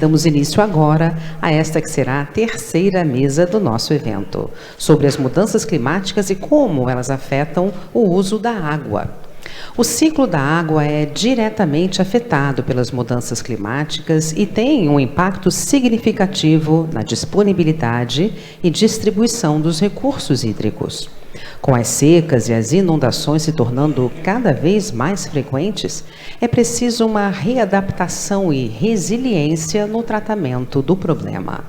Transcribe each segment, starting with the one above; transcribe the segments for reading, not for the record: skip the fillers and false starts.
Damos início agora a esta que será a terceira mesa do nosso evento, sobre as mudanças climáticas e como elas afetam o uso da água. O ciclo da água é diretamente afetado pelas mudanças climáticas e tem um impacto significativo na disponibilidade e distribuição dos recursos hídricos. Com as secas e as inundações se tornando cada vez mais frequentes, é preciso uma readaptação e resiliência no tratamento do problema.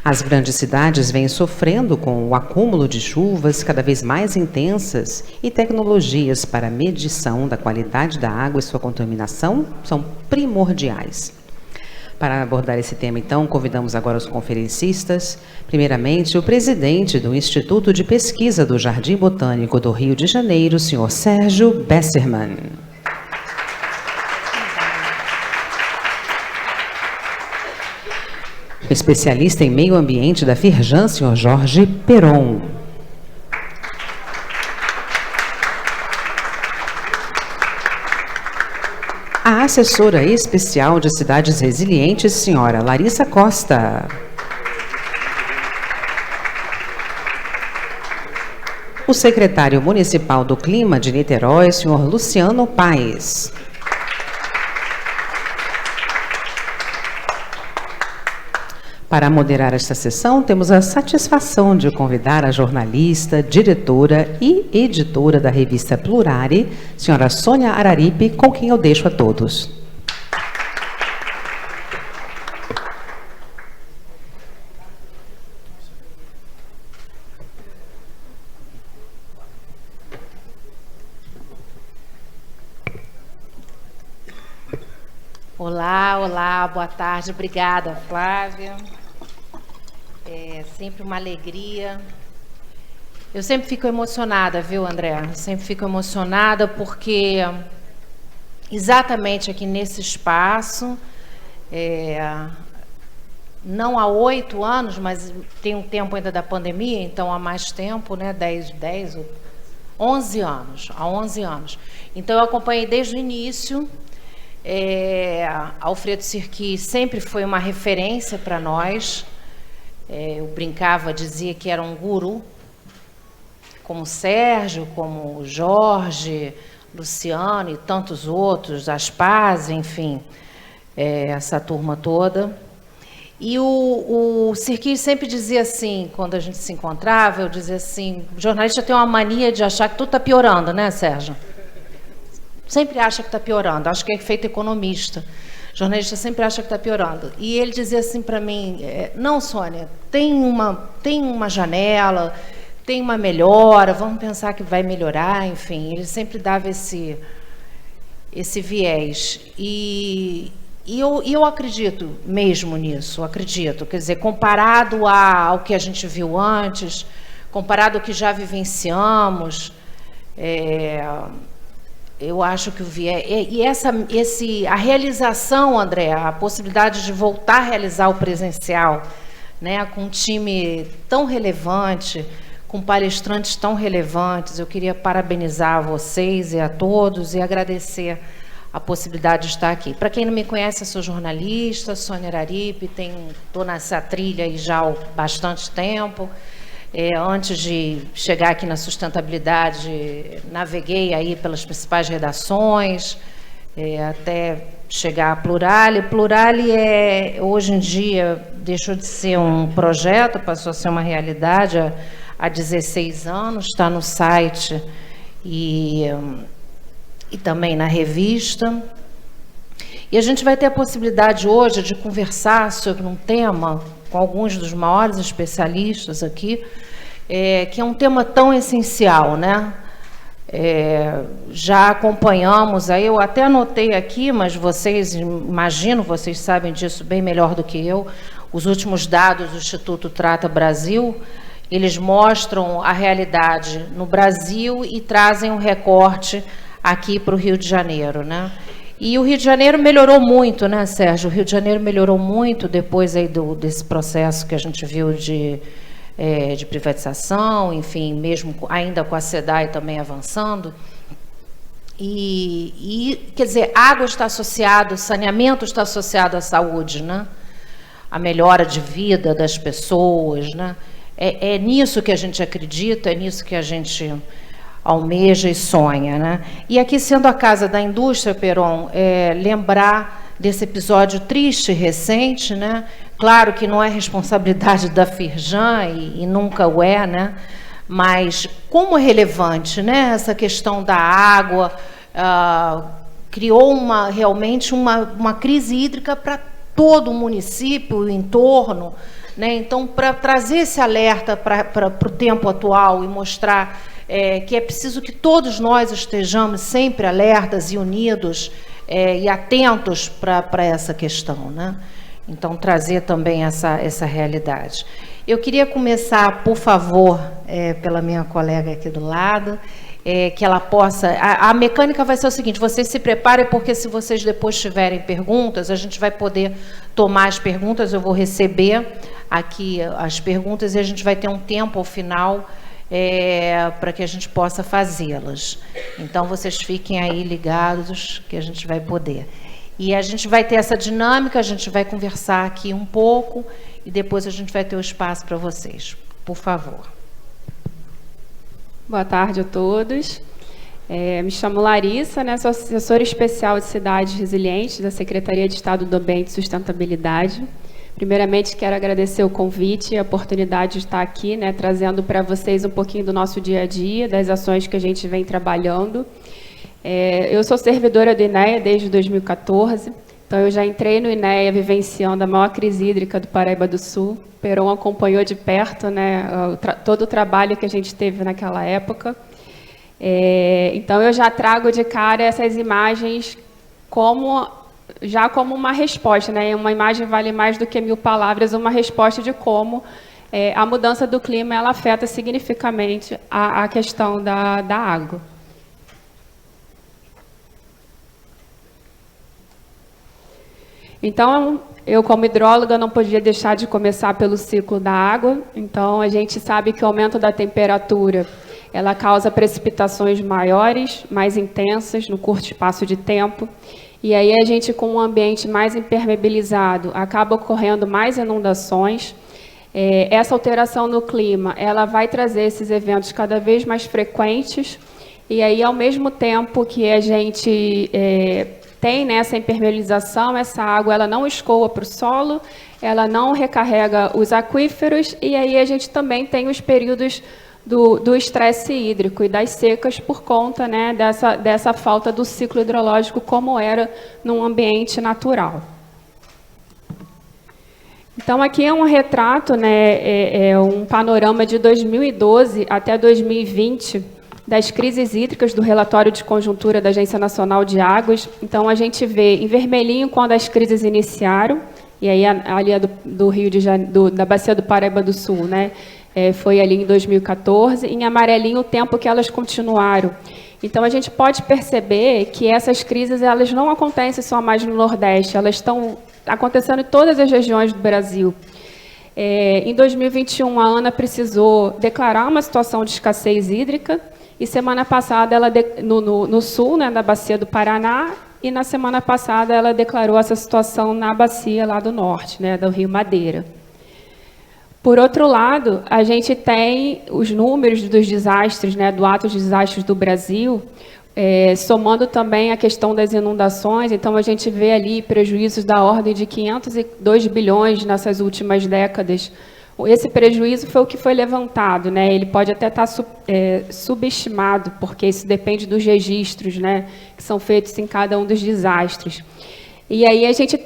As grandes cidades vêm sofrendo com o acúmulo de chuvas cada vez mais intensas e tecnologias para a medição da qualidade da água e sua contaminação são primordiais. Para abordar esse tema, então, convidamos agora os conferencistas. Primeiramente, o presidente do Instituto de Pesquisa do Jardim Botânico do Rio de Janeiro, senhor Sérgio Bessermann. O especialista em meio ambiente da Firjan, senhor Jorge Peron. A assessora especial de cidades resilientes, senhora Larissa Costa. O secretário municipal do Clima de Niterói, senhor Luciano Paes. Para moderar esta sessão, temos a satisfação de convidar a jornalista, diretora e editora da revista Plurare, senhora Sônia Araripe, com quem eu deixo a todos. Olá, boa tarde. Obrigada, Flávia. É sempre uma alegria. Eu sempre fico emocionada, viu, André? Eu sempre fico emocionada porque exatamente aqui nesse espaço, não há 8 anos, mas tem um tempo ainda da pandemia, então há mais tempo, né? 11 anos, há 11 anos. Então eu acompanhei desde o início. Alfredo Sirki sempre foi uma referência para nós. Eu brincava, dizia que era um guru, como o Sérgio, como o Jorge, Luciano e tantos outros, Aspásia, enfim, essa turma toda. E o Sirki sempre dizia assim, quando a gente se encontrava, eu dizia assim, o jornalista tem uma mania de achar que tudo está piorando, né, Sérgio? Sempre acha que está piorando, acho que é feito economista. O jornalista sempre acha que está piorando. E ele dizia assim para mim, não, Sônia, tem uma janela, tem uma melhora, vamos pensar que vai melhorar, enfim. Ele sempre dava esse viés. E eu acredito mesmo nisso, acredito. Quer dizer, comparado ao que a gente viu antes, comparado ao que já vivenciamos, eu acho que o viés... E a realização, André, a possibilidade de voltar a realizar o presencial, né, com um time tão relevante, com palestrantes tão relevantes, eu queria parabenizar vocês e a todos e agradecer a possibilidade de estar aqui. Para quem não me conhece, eu sou jornalista, Sônia Araripe, estou nessa trilha aí já há bastante tempo. Antes de chegar aqui na sustentabilidade, naveguei aí pelas principais redações, até chegar a Plurale. Plurale hoje em dia, deixou de ser um projeto, passou a ser uma realidade há 16 anos, está no site e também na revista. E a gente vai ter a possibilidade hoje de conversar sobre um tema com alguns dos maiores especialistas aqui, que é um tema tão essencial, né? Já acompanhamos, aí eu até anotei aqui, mas vocês, imagino, vocês sabem disso bem melhor do que eu, os últimos dados do Instituto Trata Brasil, eles mostram a realidade no Brasil e trazem um recorte aqui para o Rio de Janeiro, né? E o Rio de Janeiro melhorou muito, né, Sérgio? O Rio de Janeiro melhorou muito depois aí desse processo que a gente viu de privatização, enfim, mesmo ainda com a SEDAI também avançando. E quer dizer, água está associado, saneamento está associado à saúde, né? a melhora de vida das pessoas, né? É nisso que a gente acredita, é nisso que a gente almeja e sonha, né? E aqui, sendo a Casa da Indústria, Peron, lembrar desse episódio triste recente, né? Claro que não é responsabilidade da Firjan e nunca o é, né? Mas como é relevante, né? Essa questão da água criou realmente uma crise hídrica para todo o município, o entorno, né? Então, para trazer esse alerta para o tempo atual e mostrar que é preciso que todos nós estejamos sempre alertas e unidos e atentos para essa questão, né? Então, trazer também essa realidade. Eu queria começar, por favor, pela minha colega aqui do lado, que ela possa... A mecânica vai ser o seguinte, vocês se preparem, porque se vocês depois tiverem perguntas, a gente vai poder tomar as perguntas, eu vou receber aqui as perguntas e a gente vai ter um tempo ao final para que a gente possa fazê-las. Então, vocês fiquem aí ligados, que a gente vai poder. E a gente vai ter essa dinâmica, a gente vai conversar aqui um pouco e depois a gente vai ter o espaço para vocês. Por favor. Boa tarde a todos. Me chamo Larissa, né, sou assessora especial de Cidades Resilientes da Secretaria de Estado do Ambiente e Sustentabilidade. Primeiramente, quero agradecer o convite e a oportunidade de estar aqui, né, trazendo para vocês um pouquinho do nosso dia a dia, das ações que a gente vem trabalhando. Eu sou servidora do INEA desde 2014, então eu já entrei no INEA vivenciando a maior crise hídrica do Paraíba do Sul. Peron acompanhou de perto, né, todo o trabalho que a gente teve naquela época. Então eu já trago de cara essas imagens como uma resposta, né? Uma imagem vale mais do que 1000 palavras, uma resposta de como a mudança do clima ela afeta significativamente a questão da água. Então, eu como hidróloga não podia deixar de começar pelo ciclo da água. Então, a gente sabe que o aumento da temperatura ela causa precipitações maiores, mais intensas, no curto espaço de tempo. E aí a gente, com um ambiente mais impermeabilizado, acaba ocorrendo mais inundações. Essa alteração no clima, ela vai trazer esses eventos cada vez mais frequentes. E aí, ao mesmo tempo que a gente tem nessa impermeabilização, essa água ela não escoa para o solo, ela não recarrega os aquíferos, e aí a gente também tem os períodos do estresse hídrico e das secas por conta, né, dessa falta do ciclo hidrológico como era num ambiente natural. Então, aqui é um retrato, né, um panorama de 2012 até 2020, das crises hídricas do relatório de conjuntura da Agência Nacional de Águas. Então, a gente vê em vermelhinho quando as crises iniciaram, e aí ali do Rio de Janeiro, da Bacia do Paraíba do Sul, né? Foi ali em 2014, em amarelinho o tempo que elas continuaram. Então, a gente pode perceber que essas crises elas não acontecem só mais no Nordeste, elas estão acontecendo em todas as regiões do Brasil. Em 2021, a ANA precisou declarar uma situação de escassez hídrica, e semana passada, no sul, né, da Bacia do Paraná, e na semana passada ela declarou essa situação na bacia lá do norte, né, do Rio Madeira. Por outro lado, a gente tem os números dos desastres, né, do ato de desastres do Brasil, somando também a questão das inundações. Então, a gente vê ali prejuízos da ordem de 502 bilhões nessas últimas décadas. Esse prejuízo foi o que foi levantado, né? Ele pode até estar subestimado, porque isso depende dos registros, né, que são feitos em cada um dos desastres. E aí a gente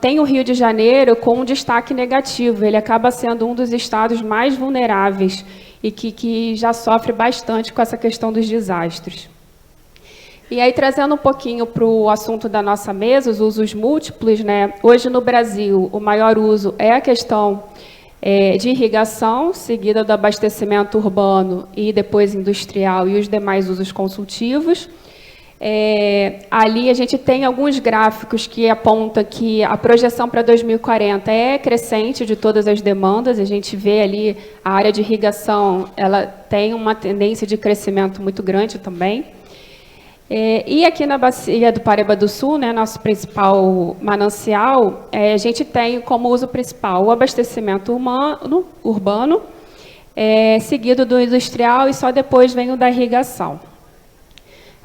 tem o Rio de Janeiro com um destaque negativo, ele acaba sendo um dos estados mais vulneráveis e que já sofre bastante com essa questão dos desastres. E aí, trazendo um pouquinho para o assunto da nossa mesa, os usos múltiplos, né? Hoje no Brasil, o maior uso é a questão de irrigação, seguida do abastecimento urbano e depois industrial e os demais usos consultivos. Ali a gente tem alguns gráficos que apontam que a projeção para 2040 é crescente de todas as demandas. A gente vê ali a área de irrigação, ela tem uma tendência de crescimento muito grande também. E aqui na bacia do Paraíba do Sul, né, nosso principal manancial, a gente tem como uso principal o abastecimento urbano, seguido do industrial e só depois vem o da irrigação.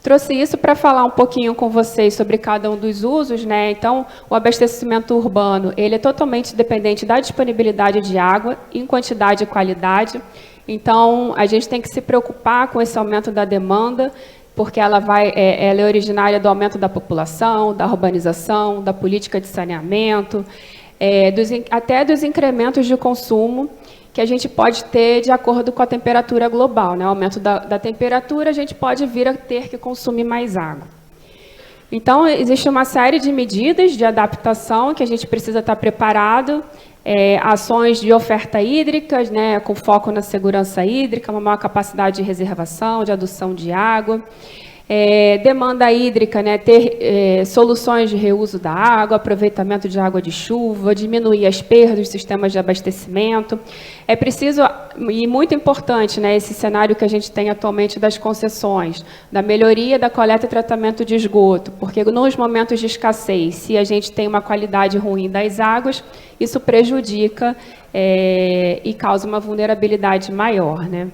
Trouxe isso para falar um pouquinho com vocês sobre cada um dos usos, né? Então, o abastecimento urbano, ele é totalmente dependente da disponibilidade de água em quantidade e qualidade. Então, a gente tem que se preocupar com esse aumento da demanda, porque ela é originária do aumento da população, da urbanização, da política de saneamento, até dos incrementos de consumo que a gente pode ter de acordo com a temperatura global, né? O aumento da temperatura, a gente pode vir a ter que consumir mais água. Então, existe uma série de medidas de adaptação que a gente precisa estar preparado, ações de oferta hídrica, né, com foco na segurança hídrica, uma maior capacidade de reservação, de adução de água, demanda hídrica, né, ter soluções de reuso da água, aproveitamento de água de chuva, diminuir as perdas dos sistemas de abastecimento. É preciso, e muito importante, né, esse cenário que a gente tem atualmente das concessões, da melhoria da coleta e tratamento de esgoto, porque nos momentos de escassez, se a gente tem uma qualidade ruim das águas, isso prejudica e causa uma vulnerabilidade maior, né?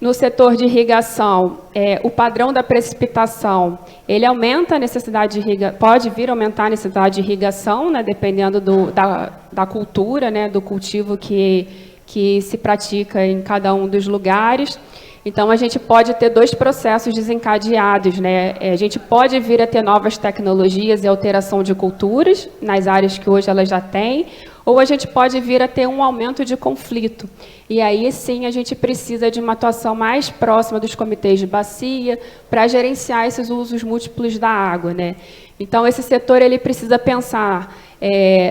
No setor de irrigação, o padrão da precipitação, ele aumenta a necessidade de irrigação, pode vir a aumentar a necessidade de irrigação, né, dependendo da cultura, né, do cultivo que se pratica em cada um dos lugares. Então, a gente pode ter dois processos desencadeados, né? A gente pode vir a ter novas tecnologias e alteração de culturas, nas áreas que hoje elas já têm, ou a gente pode vir a ter um aumento de conflito. E aí, sim, a gente precisa de uma atuação mais próxima dos comitês de bacia para gerenciar esses usos múltiplos da água, né? Então, esse setor ele precisa pensar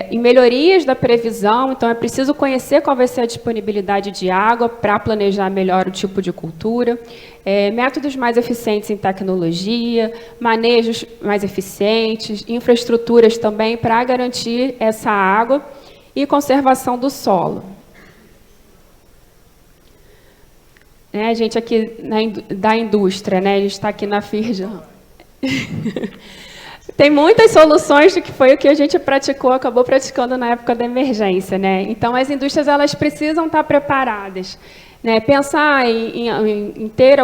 em melhorias da previsão, então é preciso conhecer qual vai ser a disponibilidade de água para planejar melhor o tipo de cultura, métodos mais eficientes em tecnologia, manejos mais eficientes, infraestruturas também para garantir essa água e conservação do solo. A gente aqui da indústria, né? A gente está aqui na Firjan. Tem muitas soluções que foi o que a gente acabou praticando na época da emergência, né? Então, as indústrias elas precisam estar preparadas, né? Pensar em ter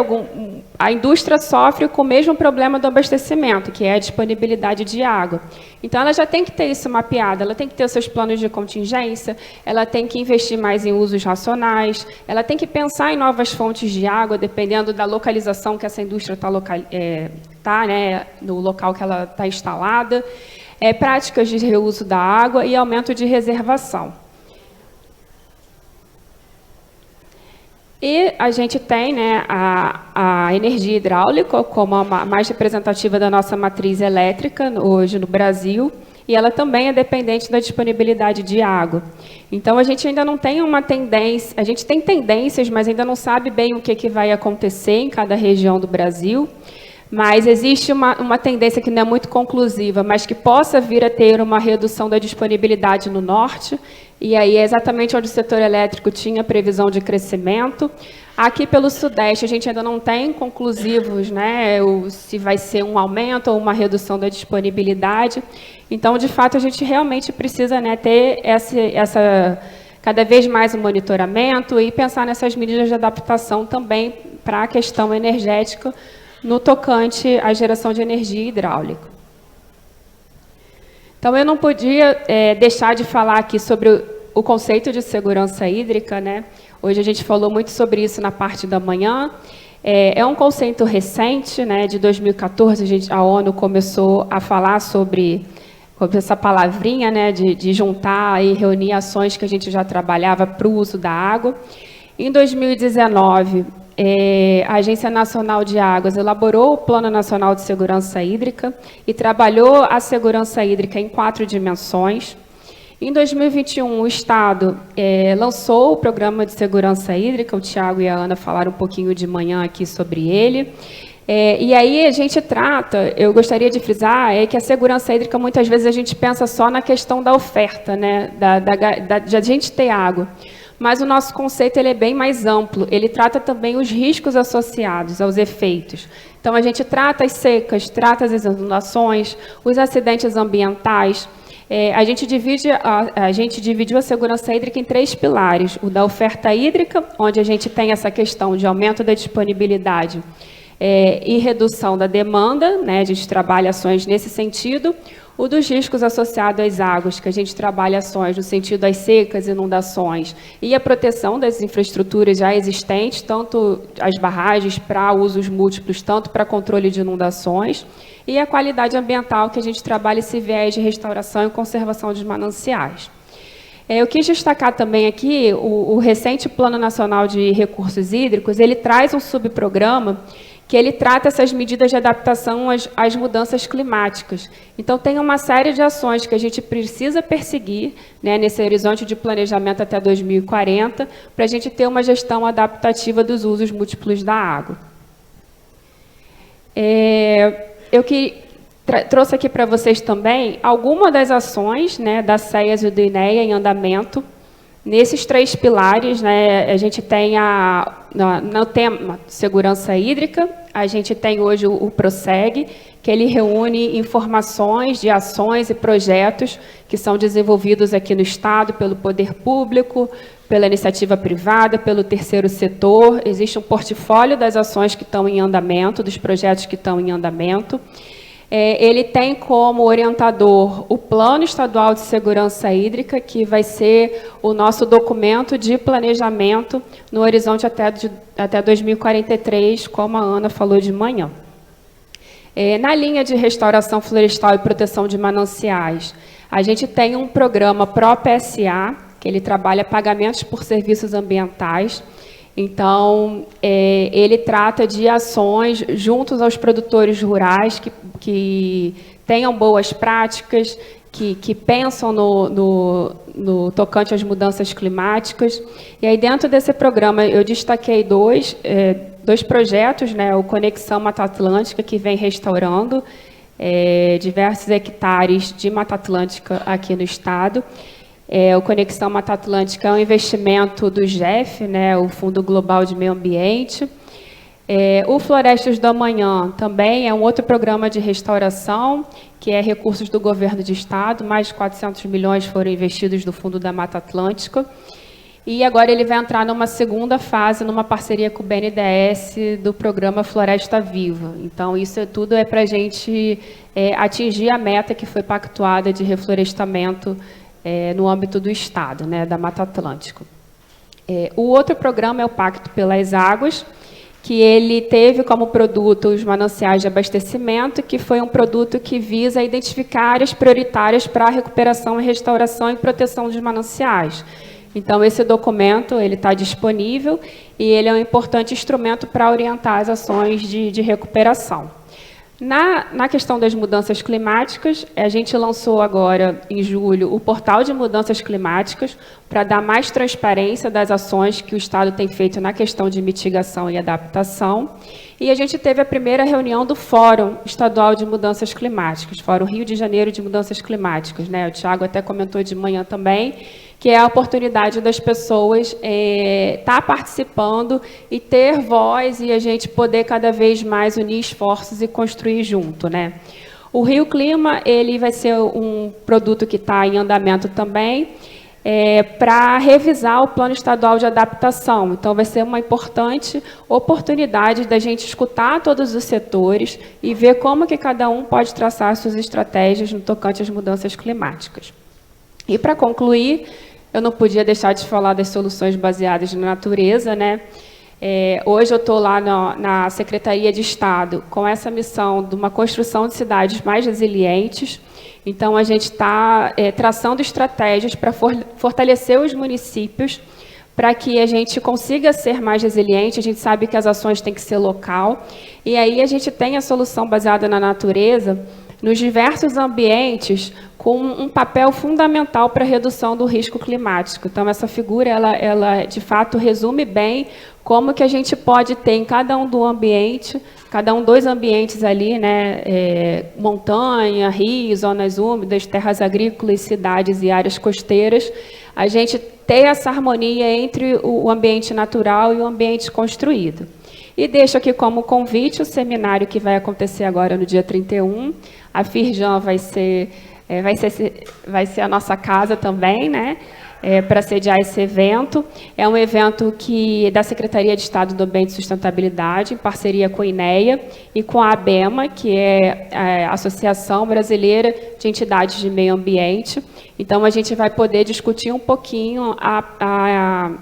a indústria sofre com o mesmo problema do abastecimento, que é a disponibilidade de água. Então, ela já tem que ter isso mapeado, ela tem que ter os seus planos de contingência, ela tem que investir mais em usos racionais, ela tem que pensar em novas fontes de água, dependendo da localização que essa indústria está, né, no local que ela está instalada, práticas de reuso da água e aumento de reservação. E a gente tem, né, a energia hidráulica como a mais representativa da nossa matriz elétrica hoje no Brasil, e ela também é dependente da disponibilidade de água. Então, a gente ainda não tem uma tendência, a gente tem tendências, mas ainda não sabe bem o que vai acontecer em cada região do Brasil. Mas existe uma tendência que não é muito conclusiva, mas que possa vir a ter uma redução da disponibilidade no norte, e aí é exatamente onde o setor elétrico tinha previsão de crescimento. Aqui pelo sudeste, a gente ainda não tem conclusivos, né, se vai ser um aumento ou uma redução da disponibilidade. Então, de fato, a gente realmente precisa, né, ter cada vez mais um monitoramento e pensar nessas medidas de adaptação também para a questão energética, no tocante à geração de energia hidráulica. Então, eu não podia deixar de falar aqui sobre o conceito de segurança hídrica, né? Hoje a gente falou muito sobre isso na parte da manhã. É um conceito recente, né? De 2014, a ONU começou a falar sobre essa palavrinha, né? De juntar e reunir ações que a gente já trabalhava para o uso da água. Em 2019, a Agência Nacional de Águas elaborou o Plano Nacional de Segurança Hídrica e trabalhou a segurança hídrica em 4 dimensões. Em 2021, o Estado lançou o Programa de Segurança Hídrica, o Tiago e a Ana falaram um pouquinho de manhã aqui sobre ele. E aí a gente trata, eu gostaria de frisar, que a segurança hídrica, muitas vezes a gente pensa só na questão da oferta, né, de a gente ter água. mas o nosso conceito ele é bem mais amplo. Ele trata também os riscos associados aos efeitos. Então, a gente trata as secas, trata as inundações, os acidentes ambientais. A gente dividiu a segurança hídrica em 3 pilares. O da oferta hídrica, onde a gente tem essa questão de aumento da disponibilidade e redução da demanda, né? A gente trabalha ações nesse sentido. O dos riscos associados às águas, que a gente trabalha ações no sentido das secas, inundações e a proteção das infraestruturas já existentes, tanto as barragens para usos múltiplos, tanto para controle de inundações, e a qualidade ambiental, que a gente trabalha esse viés de restauração e conservação dos mananciais. Eu quis destacar também aqui o recente Plano Nacional de Recursos Hídricos. Ele traz um subprograma que ele trata essas medidas de adaptação às mudanças climáticas. Então, tem uma série de ações que a gente precisa perseguir, né, nesse horizonte de planejamento até 2040, para a gente ter uma gestão adaptativa dos usos múltiplos da água. Eu trouxe aqui para vocês também algumas das ações, né, da SEAS e do INEA em andamento. Nesses 3 pilares, né, a gente tem no tema segurança hídrica, a gente tem hoje o PROSEG, que ele reúne informações de ações e projetos que são desenvolvidos aqui no Estado pelo poder público, pela iniciativa privada, pelo terceiro setor. Existe um portfólio das ações que estão em andamento, dos projetos que estão em andamento. Ele tem como orientador o Plano Estadual de Segurança Hídrica, que vai ser o nosso documento de planejamento no horizonte até 2043, como a Ana falou de manhã. Na linha de restauração florestal e proteção de mananciais, a gente tem um programa PRO-PSA, que ele trabalha pagamentos por serviços ambientais. Então, ele trata de ações juntos aos produtores rurais que tenham boas práticas, que pensam no tocante às mudanças climáticas. E aí, dentro desse programa, eu destaquei dois projetos, né? O Conexão Mata Atlântica, que vem restaurando diversos hectares de Mata Atlântica aqui no Estado. O Conexão Mata Atlântica é um investimento do GEF, né, o Fundo Global de Meio Ambiente. O Florestas do Amanhã também é um outro programa de restauração, que é recursos do governo de Estado, mais de 400 milhões foram investidos do Fundo da Mata Atlântica. E agora ele vai entrar numa segunda fase, numa parceria com o BNDES, do programa Floresta Viva. Então, isso tudo é para a gente atingir a meta que foi pactuada de reflorestamento no âmbito do Estado, né, da Mata Atlântica. O outro programa é o Pacto pelas Águas, que ele teve como produto os mananciais de abastecimento, que foi um produto que visa identificar áreas prioritárias para a recuperação e restauração e proteção dos mananciais. Então, esse documento ele está disponível e ele é um importante instrumento para orientar as ações de recuperação. Na questão das mudanças climáticas, a gente lançou agora, em julho, o Portal de Mudanças Climáticas, para dar mais transparência das ações que o Estado tem feito na questão de mitigação e adaptação. E a gente teve a primeira reunião do Fórum Estadual de Mudanças Climáticas, Fórum Rio de Janeiro de Mudanças Climáticas, né? O Tiago até comentou de manhã também, que é a oportunidade das pessoas estar participando e ter voz e a gente poder cada vez mais unir esforços e construir junto, né? O Rio Clima, ele vai ser um produto que está em andamento também, para revisar o Plano Estadual de Adaptação. Então, vai ser uma importante oportunidade da gente escutar todos os setores e ver como que cada um pode traçar suas estratégias no tocante às mudanças climáticas. E, para concluir, eu não podia deixar de falar das soluções baseadas na natureza, né? Hoje eu estou lá na Secretaria de Estado com essa missão de uma construção de cidades mais resilientes. Então, a gente está traçando estratégias para fortalecer os municípios, para que a gente consiga ser mais resiliente. A gente sabe que as ações têm que ser local. E aí a gente tem a solução baseada na natureza, nos diversos ambientes com um papel fundamental para a redução do risco climático. Então, essa figura, ela de fato resume bem como que a gente pode ter em cada um dos ambientes ali, né, montanha, rios, zonas úmidas, terras agrícolas, cidades e áreas costeiras, a gente ter essa harmonia entre o ambiente natural e o ambiente construído. E deixo aqui como convite o seminário que vai acontecer agora no dia 31. A Firjan vai ser a nossa casa também, né? Para sediar esse evento. É um evento da Secretaria de Estado do Ambiente e Sustentabilidade, em parceria com a INEA e com a ABEMA, que é a Associação Brasileira de Entidades de Meio Ambiente. Então, a gente vai poder discutir um pouquinho a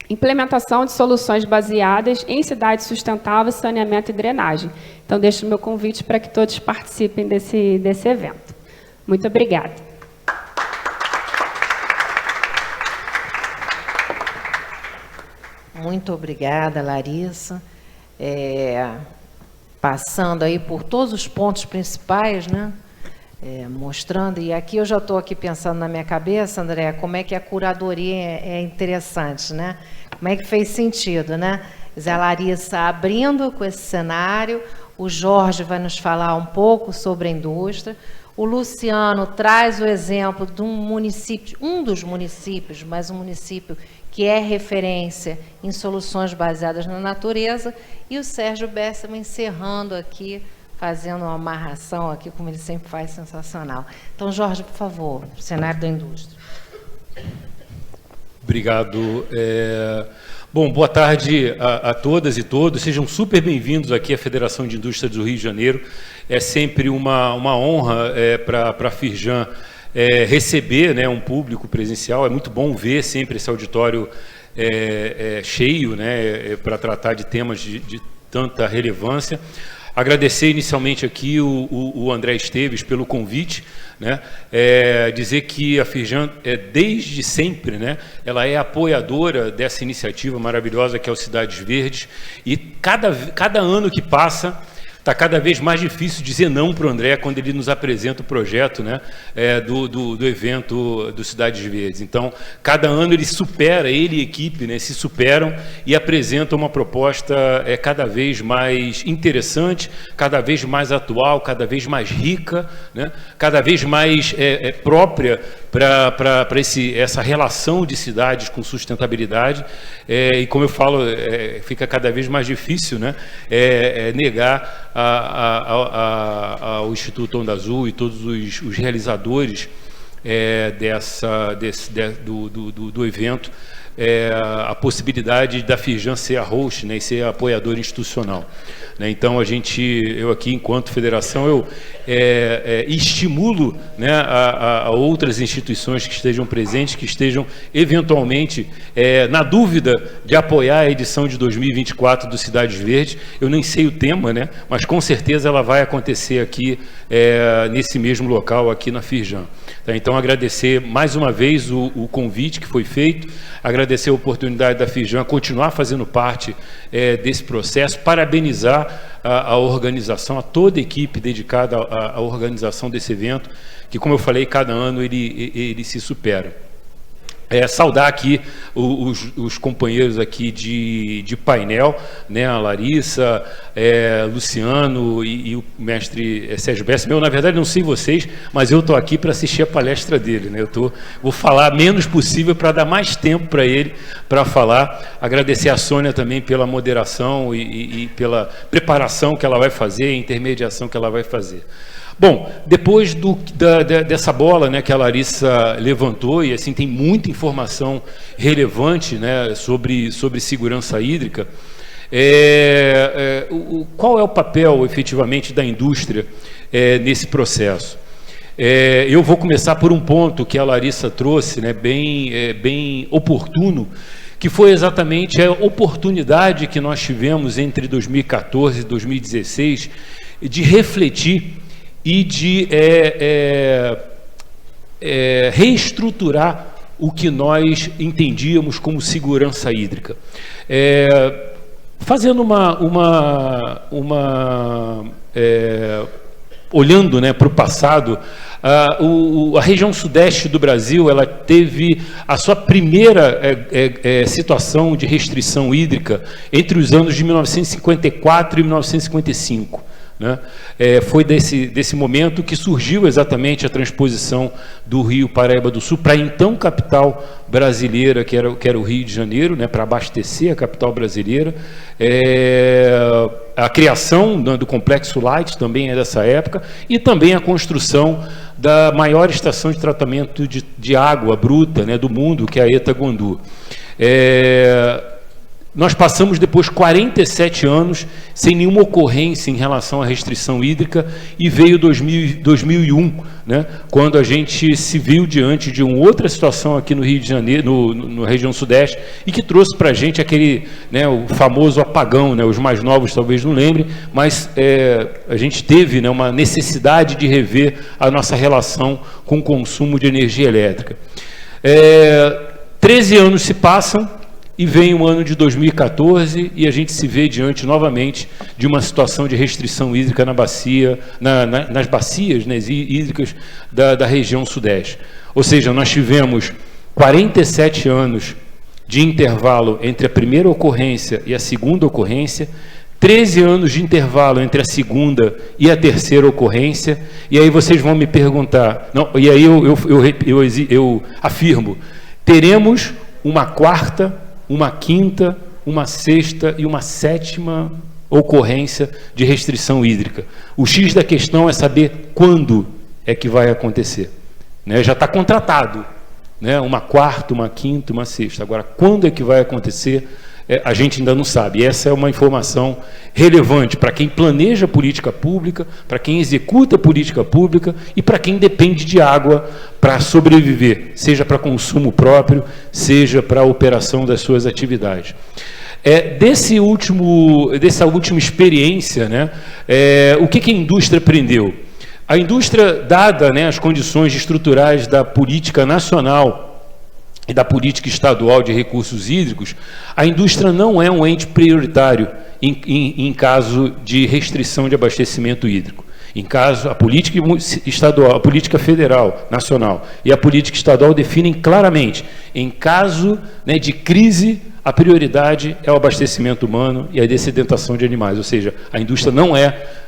implementação de soluções baseadas em cidades sustentáveis, saneamento e drenagem. Então, deixo o meu convite para que todos participem desse evento. Muito obrigada. Muito obrigada, Larissa. Passando aí por todos os pontos principais, né? Mostrando, e aqui eu já estou aqui pensando na minha cabeça, André, como é que a curadoria é interessante, né? Como é que fez sentido, né? A Larissa abrindo com esse cenário, o Jorge vai nos falar um pouco sobre a indústria, o Luciano traz o exemplo de um município, um dos municípios, mas um município que é referência em soluções baseadas na natureza, e o Sérgio Bessema encerrando aqui, fazendo uma amarração aqui, como ele sempre faz, sensacional. Então, Jorge, por favor, cenário da indústria. Obrigado. Bom, boa tarde a todas e todos. Sejam super bem-vindos aqui à Federação de Indústria do Rio de Janeiro. É sempre uma honra para a Firjan receber, né, um público presencial. É muito bom ver sempre esse auditório cheio, né, para tratar de temas de tanta relevância. Agradecer inicialmente aqui o André Esteves pelo convite, né? Dizer que a Firjan, desde sempre, né, ela é apoiadora dessa iniciativa maravilhosa que é o Cidades Verdes, e cada ano que passa está cada vez mais difícil dizer não para o André quando ele nos apresenta o projeto, né, do evento do Cidades Verdes. Então, cada ano ele e a equipe, né, se superam e apresentam uma proposta cada vez mais interessante, cada vez mais atual, cada vez mais rica, né, cada vez mais própria para essa relação de cidades com sustentabilidade. E como eu falo, fica cada vez mais difícil, né, negar ao Instituto Onda Azul e todos os realizadores do evento a possibilidade da Firjan ser a host, né, e ser a apoiadora institucional, né? Então, eu aqui, enquanto federação, eu estimulo, né, a outras instituições que estejam presentes, que estejam eventualmente na dúvida de apoiar a edição de 2024 do Cidades Verdes. Eu nem sei o tema, né, mas com certeza ela vai acontecer aqui nesse mesmo local, aqui na Firjan. Então, agradecer mais uma vez o convite que foi feito, agradecer a oportunidade da Firjan continuar fazendo parte desse processo, parabenizar a organização, a toda a equipe dedicada à organização desse evento, que, como eu falei, cada ano ele se supera. Saudar aqui os companheiros aqui de painel, né, a Larissa, Luciano e o mestre Sérgio Bessema. Eu, na verdade, não sei vocês, mas eu estou aqui para assistir a palestra dele, né? Vou falar menos possível para dar mais tempo para ele para falar. Agradecer a Sônia também pela moderação e pela preparação que ela vai fazer, intermediação que ela vai fazer. Bom, depois dessa bola, né, que a Larissa levantou, e assim tem muita informação relevante, né, sobre segurança hídrica, qual é o papel, efetivamente, da indústria nesse processo? Eu vou começar por um ponto que a Larissa trouxe, né, bem oportuno, que foi exatamente a oportunidade que nós tivemos entre 2014 e 2016 de refletir e de reestruturar o que nós entendíamos como segurança hídrica. Fazendo olhando, né, para o passado, a região sudeste do Brasil, ela teve a sua primeira situação de restrição hídrica entre os anos de 1954 e 1955. Né? Foi desse momento que surgiu exatamente a transposição do Rio Paraíba do Sul para a então capital brasileira, que era o Rio de Janeiro, né, para abastecer a capital brasileira. A criação do Complexo Light também é dessa época, e também a construção da maior estação de tratamento de água bruta, né, do mundo, que é a ETA Guandu. Nós passamos depois 47 anos sem nenhuma ocorrência em relação à restrição hídrica, e veio 2001, né, quando a gente se viu diante de uma outra situação aqui no Rio de Janeiro, na região sudeste, e que trouxe para a gente aquele, né, o famoso apagão, né, os mais novos talvez não lembrem, mas a gente teve, né, uma necessidade de rever a nossa relação com o consumo de energia elétrica. 13 anos se passam, e vem o ano de 2014 e a gente se vê diante novamente de uma situação de restrição hídrica na bacia, nas bacias, né, hídricas da região sudeste. Ou seja, nós tivemos 47 anos de intervalo entre a primeira ocorrência e a segunda ocorrência, 13 anos de intervalo entre a segunda e a terceira ocorrência, e aí vocês vão me perguntar, não, e aí eu afirmo, teremos uma quarta, uma quinta, uma sexta e uma sétima ocorrência de restrição hídrica. O X da questão é saber quando é que vai acontecer. Né? Já está contratado, né? Uma quarta, uma quinta, uma sexta. Agora, quando é que vai acontecer, a gente ainda não sabe. E essa é uma informação relevante para quem planeja política pública, para quem executa política pública e para quem depende de água para sobreviver, seja para consumo próprio, seja para a operação das suas atividades. Dessa última experiência, né, o que a indústria aprendeu? A indústria, dada, né, as condições estruturais da política nacional e da política estadual de recursos hídricos, a indústria não é um ente prioritário em caso de restrição de abastecimento hídrico. Em caso, a política estadual, a política federal, nacional e a política estadual definem claramente, em caso, né, de crise, a prioridade é o abastecimento humano e a dessedentação de animais, ou seja, a indústria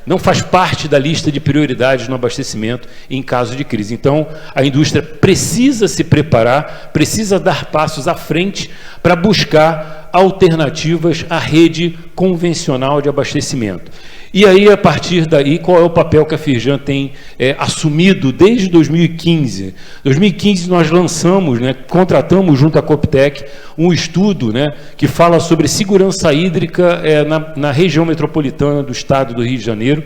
não faz parte da lista de prioridades no abastecimento em caso de crise. Então, a indústria precisa se preparar, precisa dar passos à frente para buscar alternativas à rede convencional de abastecimento. E aí, a partir daí, qual é o papel que a Firjan tem assumido desde 2015? 2015 nós lançamos, né, contratamos junto à Coptec um estudo, né, que fala sobre segurança hídrica na região metropolitana do estado do Rio de Janeiro.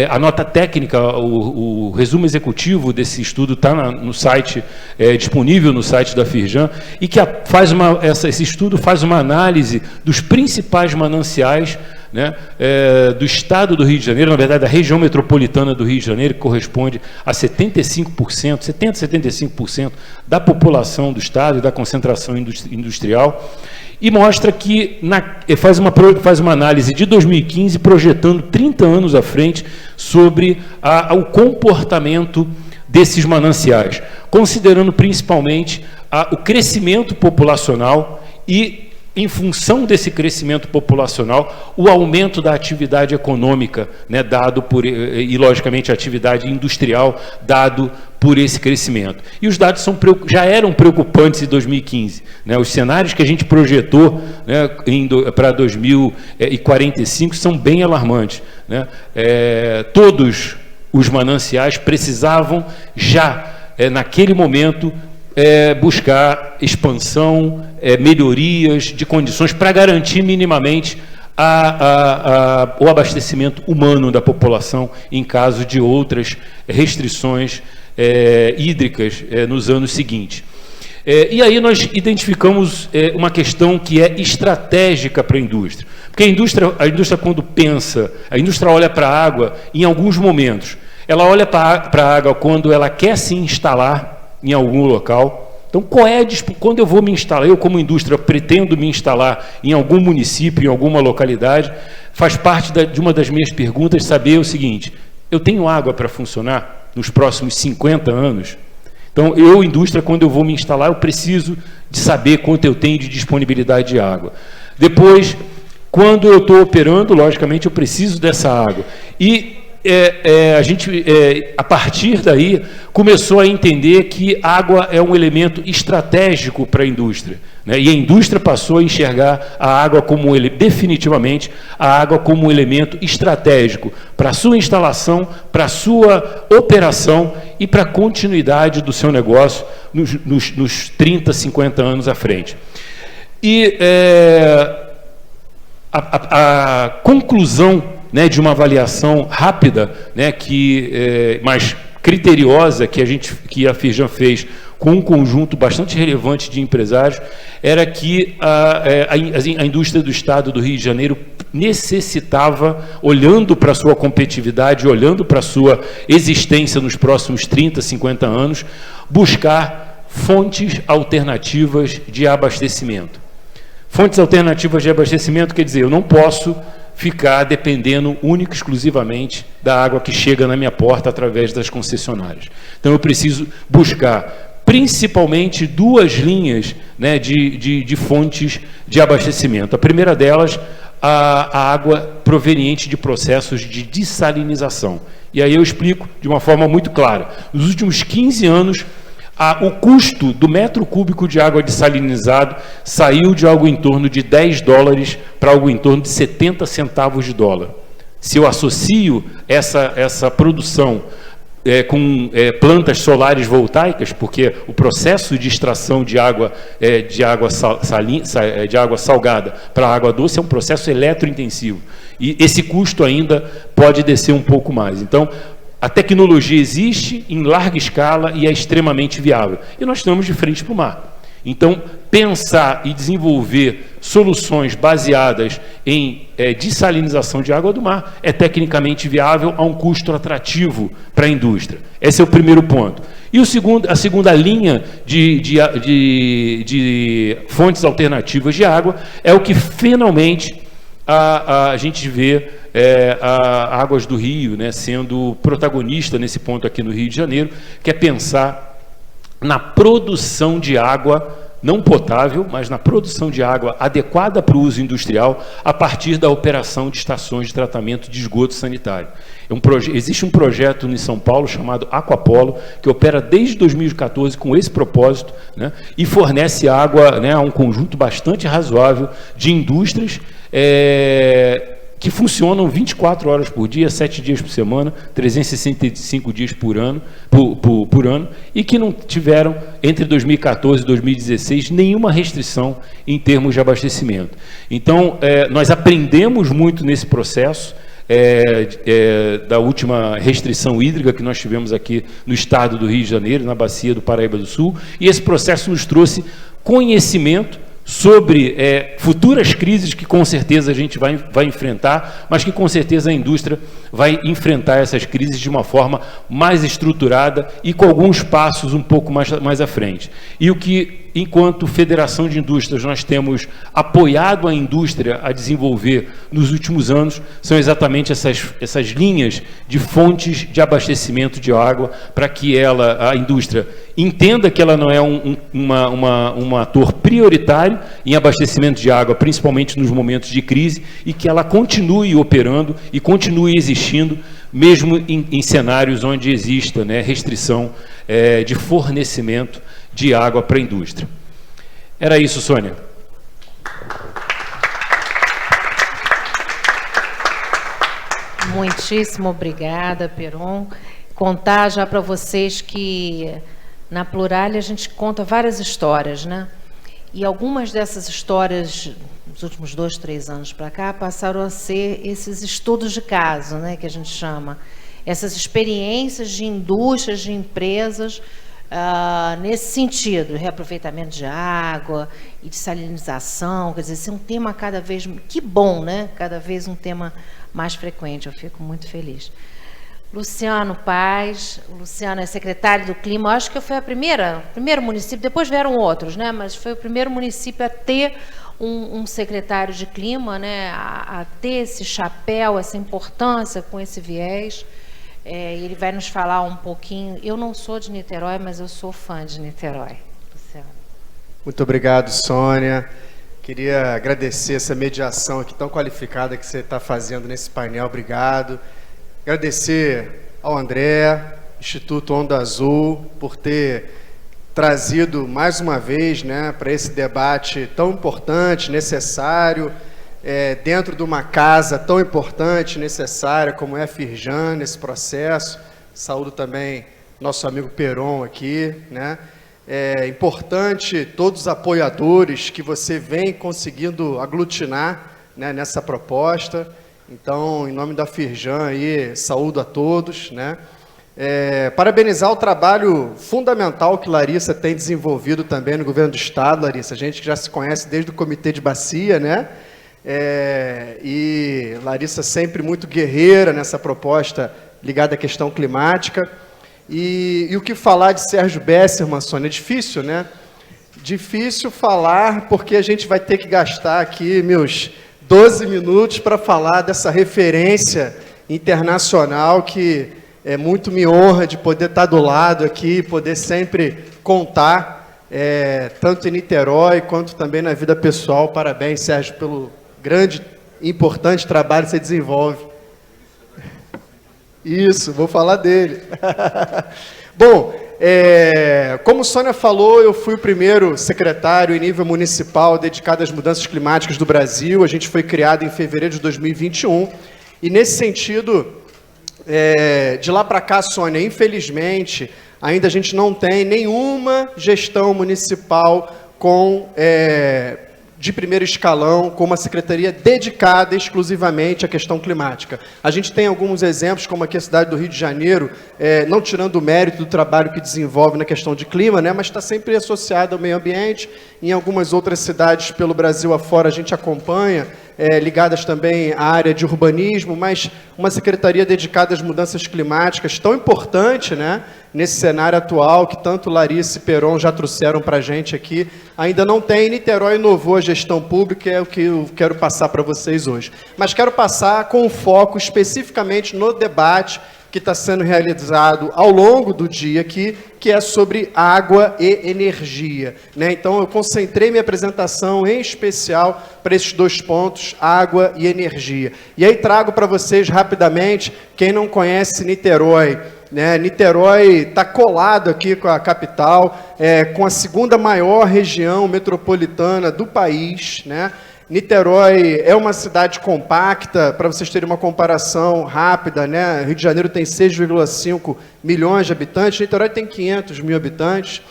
A nota técnica, o resumo executivo desse estudo está no site, disponível no site da Firjan, e que esse estudo faz uma análise dos principais mananciais, né, do estado do Rio de Janeiro, na verdade da região metropolitana do Rio de Janeiro, que corresponde a 75% da população do estado e da concentração industrial, e mostra que faz uma análise de 2015, projetando 30 anos à frente sobre o comportamento desses mananciais, considerando principalmente o crescimento populacional e, em função desse crescimento populacional, o aumento da atividade econômica, né, e, logicamente, a atividade industrial, dado por esse crescimento. E os dados já eram preocupantes em 2015. Né? Os cenários que a gente projetou, né, para 2045 são bem alarmantes. Né? Todos os mananciais precisavam já, naquele momento, buscar expansão, melhorias de condições para garantir minimamente o abastecimento humano da população em caso de outras restrições hídricas nos anos seguintes. E aí nós identificamos uma questão que é estratégica para a indústria. Porque a indústria quando pensa, a indústria olha para a água em alguns momentos. Ela olha para a água quando ela quer se instalar em algum local. Então, quando eu vou me instalar, eu como indústria pretendo me instalar em algum município, em alguma localidade, faz parte de uma das minhas perguntas saber o seguinte: Eu tenho água para funcionar nos próximos 50 anos? Então, eu, indústria, quando eu vou me instalar, eu preciso de saber quanto eu tenho de disponibilidade de água. Depois, quando eu estou operando, logicamente, eu preciso dessa água. E a gente, a partir daí, começou a entender que água é um elemento estratégico para a indústria, né? E a indústria passou a enxergar a água como, definitivamente, a água como um elemento estratégico para a sua instalação, para a sua operação e para a continuidade do seu negócio nos 30, 50 anos à frente. E a conclusão, né, de uma avaliação rápida, né, mais criteriosa, que a Firjan fez com um conjunto bastante relevante de empresários, era que a indústria do Estado do Rio de Janeiro necessitava, olhando para a sua competitividade, olhando para a sua existência nos próximos 30, 50 anos, buscar fontes alternativas de abastecimento. Fontes alternativas de abastecimento quer dizer, eu não posso ficar dependendo única e exclusivamente da água que chega na minha porta através das concessionárias. Então, eu preciso buscar principalmente duas linhas, né, de fontes de abastecimento. A primeira delas, a água proveniente de processos de dessalinização. E aí eu explico de uma forma muito clara. Nos últimos 15 anos, o custo do metro cúbico de água desalinizado saiu de algo em torno de $10 para algo em torno de 70 centavos de dólar. Se eu associo essa produção com plantas solares voltaicas, porque o processo de extração de água salgada para água doce é um processo eletrointensivo. E esse custo ainda pode descer um pouco mais. Então, a tecnologia existe em larga escala e é extremamente viável. E nós estamos de frente para o mar. Então, pensar e desenvolver soluções baseadas em dessalinização de água do mar é tecnicamente viável a um custo atrativo para a indústria. Esse é o primeiro ponto. E a segunda linha de fontes alternativas de água é o que finalmente a gente vê a Águas do Rio, né, sendo protagonista nesse ponto aqui no Rio de Janeiro, que é pensar na produção de água não potável, mas na produção de água adequada para o uso industrial a partir da operação de estações de tratamento de esgoto sanitário. Existe um projeto em São Paulo chamado Aquapolo, que opera desde 2014 com esse propósito, né, e fornece água, né, a um conjunto bastante razoável de indústrias que funcionam 24 horas por dia, 7 dias por semana, 365 dias por ano, e que não tiveram, entre 2014 e 2016, nenhuma restrição em termos de abastecimento. Então, nós aprendemos muito nesse processo, da última restrição hídrica que nós tivemos aqui no estado do Rio de Janeiro, na bacia do Paraíba do Sul, e esse processo nos trouxe conhecimento sobre futuras crises que com certeza a gente vai enfrentar, mas que com certeza a indústria vai enfrentar essas crises de uma forma mais estruturada e com alguns passos um pouco mais à frente. E o que, enquanto Federação de Indústrias, nós temos apoiado a indústria a desenvolver nos últimos anos, são exatamente essas linhas de fontes de abastecimento de água, para que a indústria entenda que ela não é um ator prioritário em abastecimento de água, principalmente nos momentos de crise, e que ela continue operando e continue existindo, mesmo em cenários onde exista, né, restrição de fornecimento de água para a indústria. Era isso, Sônia. Muitíssimo obrigada, Peron. Contar já para vocês que na Plurale a gente conta várias histórias, né? E algumas dessas histórias, nos últimos 2, 3 anos para cá, passaram a ser esses estudos de caso, né, que a gente chama. Essas experiências de indústrias, de empresas, nesse sentido, reaproveitamento de água e de salinização, quer dizer, esse é um tema cada vez, que bom, né? Cada vez um tema mais frequente, eu fico muito feliz. Luciano Paz, o Luciano é secretário do Clima, eu acho que foi o primeiro município, depois vieram outros, né? Mas foi o primeiro município a ter um secretário de Clima, né? A ter esse chapéu, essa importância com esse viés. Ele vai nos falar um pouquinho. Eu não sou de Niterói, mas eu sou fã de Niterói. Luciano. Muito obrigado, Sônia. Queria agradecer essa mediação aqui tão qualificada que você está fazendo nesse painel. Obrigado. Agradecer ao André, Instituto Onda Azul, por ter trazido mais uma vez, né, para esse debate tão importante, necessário, dentro de uma casa tão importante, necessária como é a Firjan, nesse processo. Saúdo também nosso amigo Peron aqui, né? É importante todos os apoiadores que você vem conseguindo aglutinar, né, nessa proposta. Então, em nome da Firjan aí, saúdo a todos, né? Parabenizar o trabalho fundamental que Larissa tem desenvolvido também no governo do Estado, Larissa. A gente que já se conhece desde o Comitê de Bacia, né? E Larissa sempre muito guerreira nessa proposta ligada à questão climática. E o que falar de Sérgio Bessermann, Sônia? É difícil, né? Difícil falar, porque a gente vai ter que gastar aqui meus 12 minutos para falar dessa referência internacional que muito me honra de poder estar do lado aqui, poder sempre contar, tanto em Niterói quanto também na vida pessoal. Parabéns, Sérgio, pelo grande e importante trabalho que você desenvolve. Isso, vou falar dele. Bom, como Sônia falou, eu fui o primeiro secretário em nível municipal dedicado às mudanças climáticas do Brasil. A gente foi criado em fevereiro de 2021. E, nesse sentido, de lá para cá, Sônia, infelizmente, ainda a gente não tem nenhuma gestão municipal de primeiro escalão, com uma secretaria dedicada exclusivamente à questão climática. A gente tem alguns exemplos, como aqui a cidade do Rio de Janeiro, não tirando o mérito do trabalho que desenvolve na questão de clima, né, mas está sempre associado ao meio ambiente. Em algumas outras cidades pelo Brasil afora a gente acompanha, ligadas também à área de urbanismo, mas uma secretaria dedicada às mudanças climáticas, tão importante, né, nesse cenário atual, que tanto Larissa e Peron já trouxeram para a gente aqui, ainda não tem. Niterói inovou a gestão pública, é o que eu quero passar para vocês hoje. Mas quero passar com foco especificamente no debate que está sendo realizado ao longo do dia aqui, que é sobre água e energia, né? Então, eu concentrei minha apresentação em especial para esses dois pontos, água e energia. E aí trago para vocês rapidamente, quem não conhece Niterói, né? Niterói está colado aqui com a capital, com a segunda maior região metropolitana do país, né? Niterói é uma cidade compacta, para vocês terem uma comparação rápida, né? Rio de Janeiro tem 6,5 milhões de habitantes, Niterói tem 500 mil habitantes,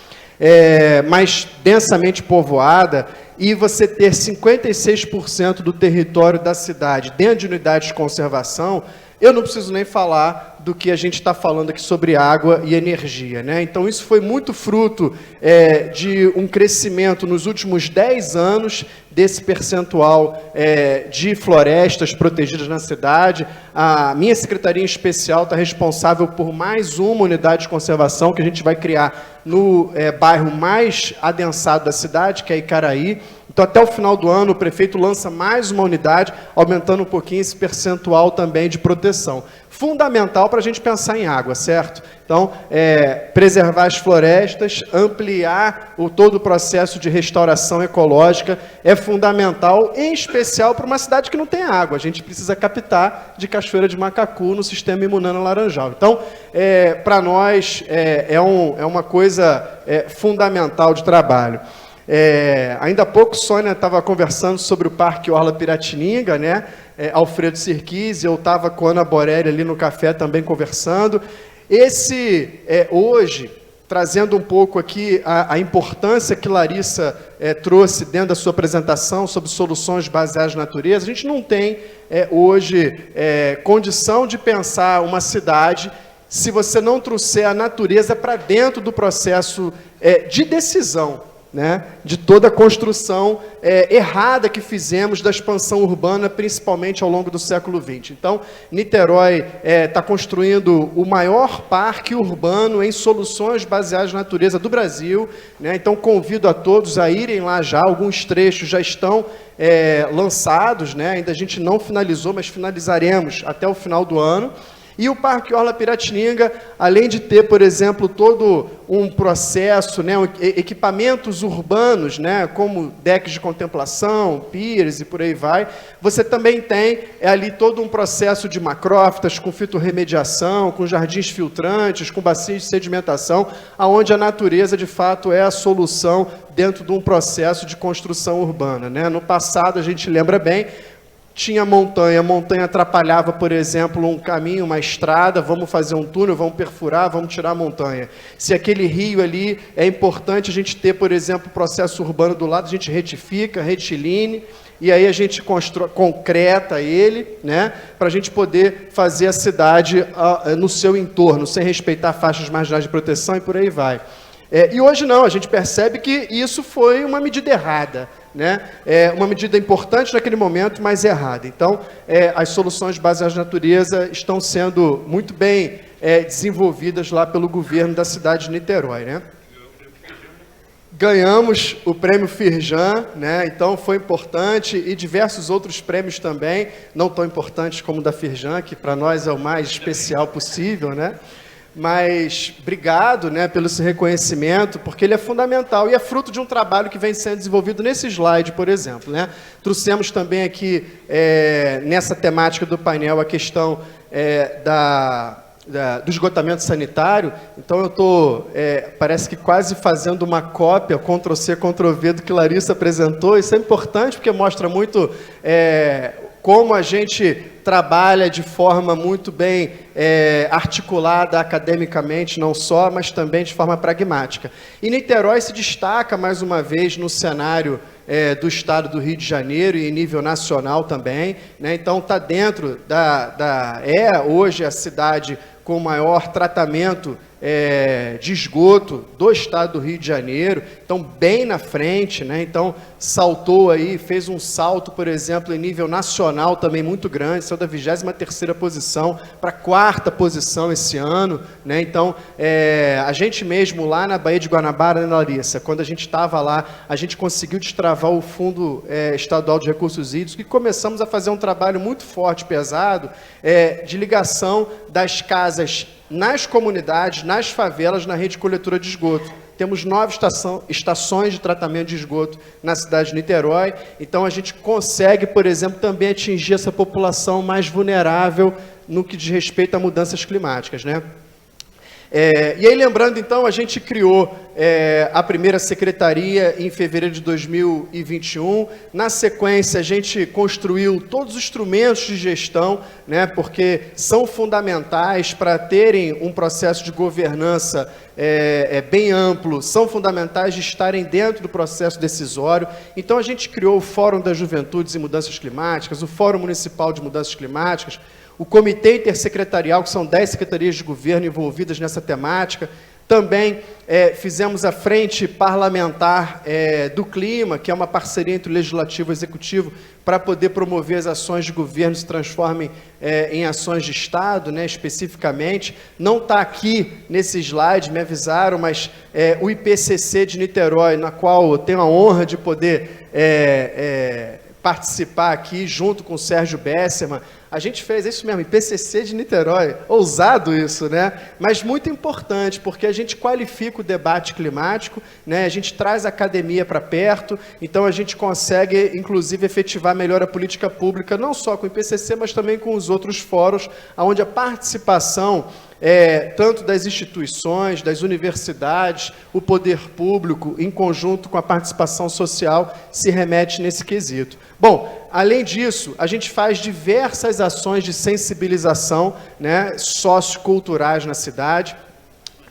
mais densamente povoada, e você ter 56% do território da cidade dentro de unidades de conservação, eu não preciso nem falar do que a gente está falando aqui sobre água e energia, né? Então, isso foi muito fruto de um crescimento nos últimos 10 anos desse percentual de florestas protegidas na cidade. A minha secretaria em especial está responsável por mais uma unidade de conservação que a gente vai criar no bairro mais adensado da cidade, que é Icaraí. Então, até o final do ano, o prefeito lança mais uma unidade, aumentando um pouquinho esse percentual também de proteção. Fundamental para a gente pensar em água, certo? Então, preservar as florestas, ampliar todo o processo de restauração ecológica é fundamental, em especial para uma cidade que não tem água. A gente precisa captar de Cachoeira de Macacu no sistema Imunana Laranjal. Então, para nós, é uma coisa fundamental de trabalho. Ainda há pouco, Sônia estava conversando sobre o Parque Orla Piratininga, né? Alfredo Sirquis, eu estava com a Ana Borelli ali no café também conversando. Hoje, trazendo um pouco aqui a importância que Larissa trouxe dentro da sua apresentação sobre soluções baseadas na natureza, a gente não tem hoje condição de pensar uma cidade se você não trouxer a natureza para dentro do processo de decisão, né, de toda a construção errada que fizemos da expansão urbana, principalmente ao longo do século XX. Então, Niterói está construindo o maior parque urbano em soluções baseadas na natureza do Brasil, né? Então, convido a todos a irem lá já, alguns trechos já estão lançados, né? Ainda a gente não finalizou, mas finalizaremos até o final do ano. E o Parque Orla Piratininga, além de ter, por exemplo, todo um processo, né, equipamentos urbanos, né, como decks de contemplação, piers e por aí vai, você também tem ali todo um processo de macrófitas, com fitorremediação, com jardins filtrantes, com bacias de sedimentação, onde a natureza, de fato, é a solução dentro de um processo de construção urbana, né? No passado, a gente lembra bem, tinha montanha, a montanha atrapalhava, por exemplo, um caminho, uma estrada, vamos fazer um túnel, vamos perfurar, vamos tirar a montanha. Se aquele rio ali é importante a gente ter, por exemplo, o processo urbano do lado, a gente retifica, retiline, e aí a gente concreta ele, né, para a gente poder fazer a cidade no seu entorno, sem respeitar faixas marginais de proteção e por aí vai. E hoje não, a gente percebe que isso foi uma medida errada, né? Uma medida importante naquele momento, mas errada. Então, as soluções baseadas na natureza estão sendo muito bem desenvolvidas lá pelo governo da cidade de Niterói, né? Ganhamos o prêmio Firjan, né? Então foi importante, e diversos outros prêmios também, não tão importantes como o da Firjan, que para nós é o mais especial possível, né? Mas obrigado, né, pelo esse reconhecimento, porque ele é fundamental e é fruto de um trabalho que vem sendo desenvolvido nesse slide, por exemplo, né? Trouxemos também aqui, nessa temática do painel, a questão do esgotamento sanitário. Então eu estou, parece que quase fazendo uma cópia, Ctrl+C, Ctrl+V, do que Larissa apresentou. Isso é importante porque mostra muito como a gente trabalha de forma muito bem articulada academicamente, não só, mas também de forma pragmática. E Niterói se destaca, mais uma vez, no cenário do estado do Rio de Janeiro e em nível nacional também, né? Então está dentro hoje a cidade com o maior tratamento de esgoto do estado do Rio de Janeiro, então bem na frente, né? Então saltou aí, fez um salto, por exemplo, em nível nacional também muito grande, saiu da 23ª posição para a 4ª posição esse ano, né? Então a gente mesmo lá na Baía de Guanabara, né, Larissa, quando a gente estava lá, a gente conseguiu destravar o Fundo Estadual de Recursos Hídricos e começamos a fazer um trabalho muito forte, pesado, de ligação das casas nas comunidades, nas favelas, na rede de coletora de esgoto. Temos 9 estações de tratamento de esgoto na cidade de Niterói. Então, a gente consegue, por exemplo, também atingir essa população mais vulnerável no que diz respeito a mudanças climáticas, né? E aí, lembrando, então, a gente criou a primeira secretaria em fevereiro de 2021. Na sequência, a gente construiu todos os instrumentos de gestão, né, porque são fundamentais para terem um processo de governança bem amplo, são fundamentais de estarem dentro do processo decisório. Então, a gente criou o Fórum das Juventudes e Mudanças Climáticas, o Fórum Municipal de Mudanças Climáticas, o Comitê Intersecretarial, que são 10 secretarias de governo envolvidas nessa temática. Também fizemos a Frente Parlamentar do Clima, que é uma parceria entre o Legislativo e o Executivo, para poder promover as ações de governo se transformem em ações de Estado, né, especificamente. Não está aqui nesse slide, me avisaram, mas o IPCC de Niterói, na qual eu tenho a honra de poder participar aqui, junto com o Sérgio Besserman. A gente fez isso mesmo, IPCC de Niterói, ousado isso, né? Mas muito importante, porque a gente qualifica o debate climático, né? A gente traz a academia para perto, então a gente consegue, inclusive, efetivar melhor a política pública, não só com o IPCC, mas também com os outros fóruns, onde a participação tanto das instituições, das universidades, o poder público, em conjunto com a participação social, se remete nesse quesito. Bom, além disso, a gente faz diversas ações de sensibilização, né, socioculturais na cidade.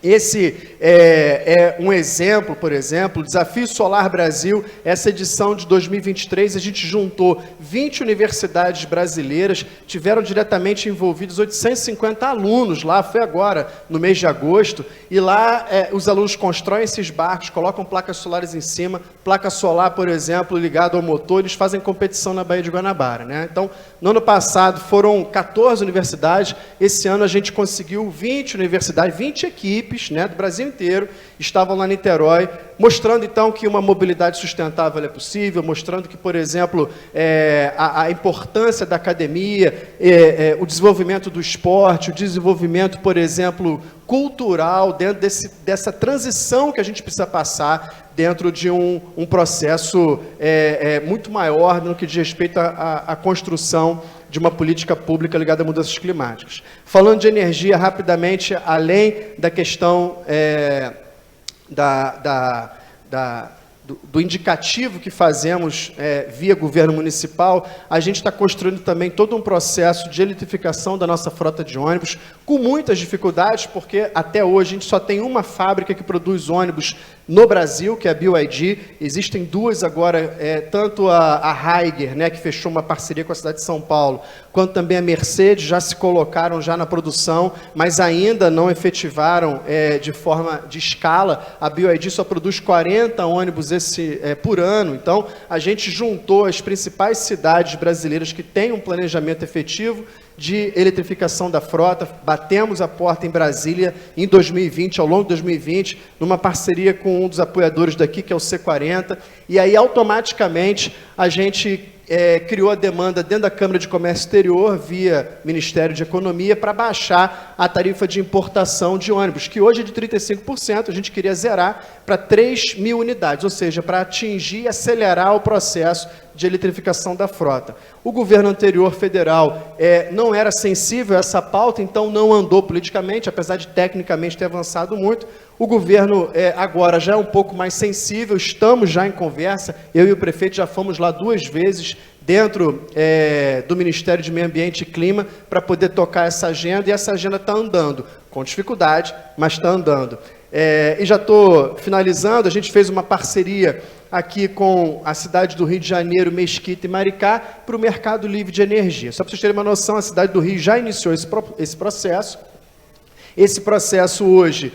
Esse é um exemplo, por exemplo, Desafio Solar Brasil, essa edição de 2023, a gente juntou 20 universidades brasileiras, tiveram diretamente envolvidos 850 alunos lá, foi agora, no mês de agosto, e lá os alunos constroem esses barcos, colocam placas solares em cima, placa solar, por exemplo, ligada ao motor, eles fazem competição na Baía de Guanabara, né? Então, no ano passado foram 14 universidades, esse ano a gente conseguiu 20 universidades, 20 equipes, equipes, né, do Brasil inteiro, estavam lá em Niterói, mostrando então que uma mobilidade sustentável é possível, mostrando que, por exemplo, a importância da academia, o desenvolvimento do esporte, o desenvolvimento, por exemplo, cultural, dentro dessa transição que a gente precisa passar dentro de um processo muito maior no que diz respeito à construção de uma política pública ligada a mudanças climáticas. Falando de energia, rapidamente, além da questão do indicativo que fazemos via governo municipal, a gente está construindo também todo um processo de eletrificação da nossa frota de ônibus, com muitas dificuldades, porque até hoje a gente só tem uma fábrica que produz ônibus no Brasil, que é a BYD. Existem duas agora, tanto a Higer, né, que fechou uma parceria com a cidade de São Paulo, quanto também a Mercedes, já se colocaram já na produção, mas ainda não efetivaram de forma de escala. A BYD só produz 40 ônibus por ano. Então, a gente juntou as principais cidades brasileiras que têm um planejamento efetivo de eletrificação da frota. Batemos a porta em Brasília em 2020, ao longo de 2020, numa parceria com um dos apoiadores daqui, que é o C40, e aí automaticamente a gente criou a demanda dentro da Câmara de Comércio Exterior, via Ministério de Economia, para baixar a tarifa de importação de ônibus, que hoje é de 35%, a gente queria zerar para 3 mil unidades, ou seja, para atingir e acelerar o processo de eletrificação da frota. O governo anterior federal não era sensível a essa pauta, então não andou politicamente, apesar de tecnicamente ter avançado muito. O governo agora já é um pouco mais sensível, estamos já em conversa, eu e o prefeito já fomos lá 2 vezes dentro do Ministério de Meio Ambiente e Clima para poder tocar essa agenda, e essa agenda está andando, com dificuldade, mas está andando. E já estou finalizando, a gente fez uma parceria aqui com a cidade do Rio de Janeiro, Mesquita e Maricá, para o Mercado Livre de Energia. Só para vocês terem uma noção, a cidade do Rio já iniciou esse processo. Esse processo hoje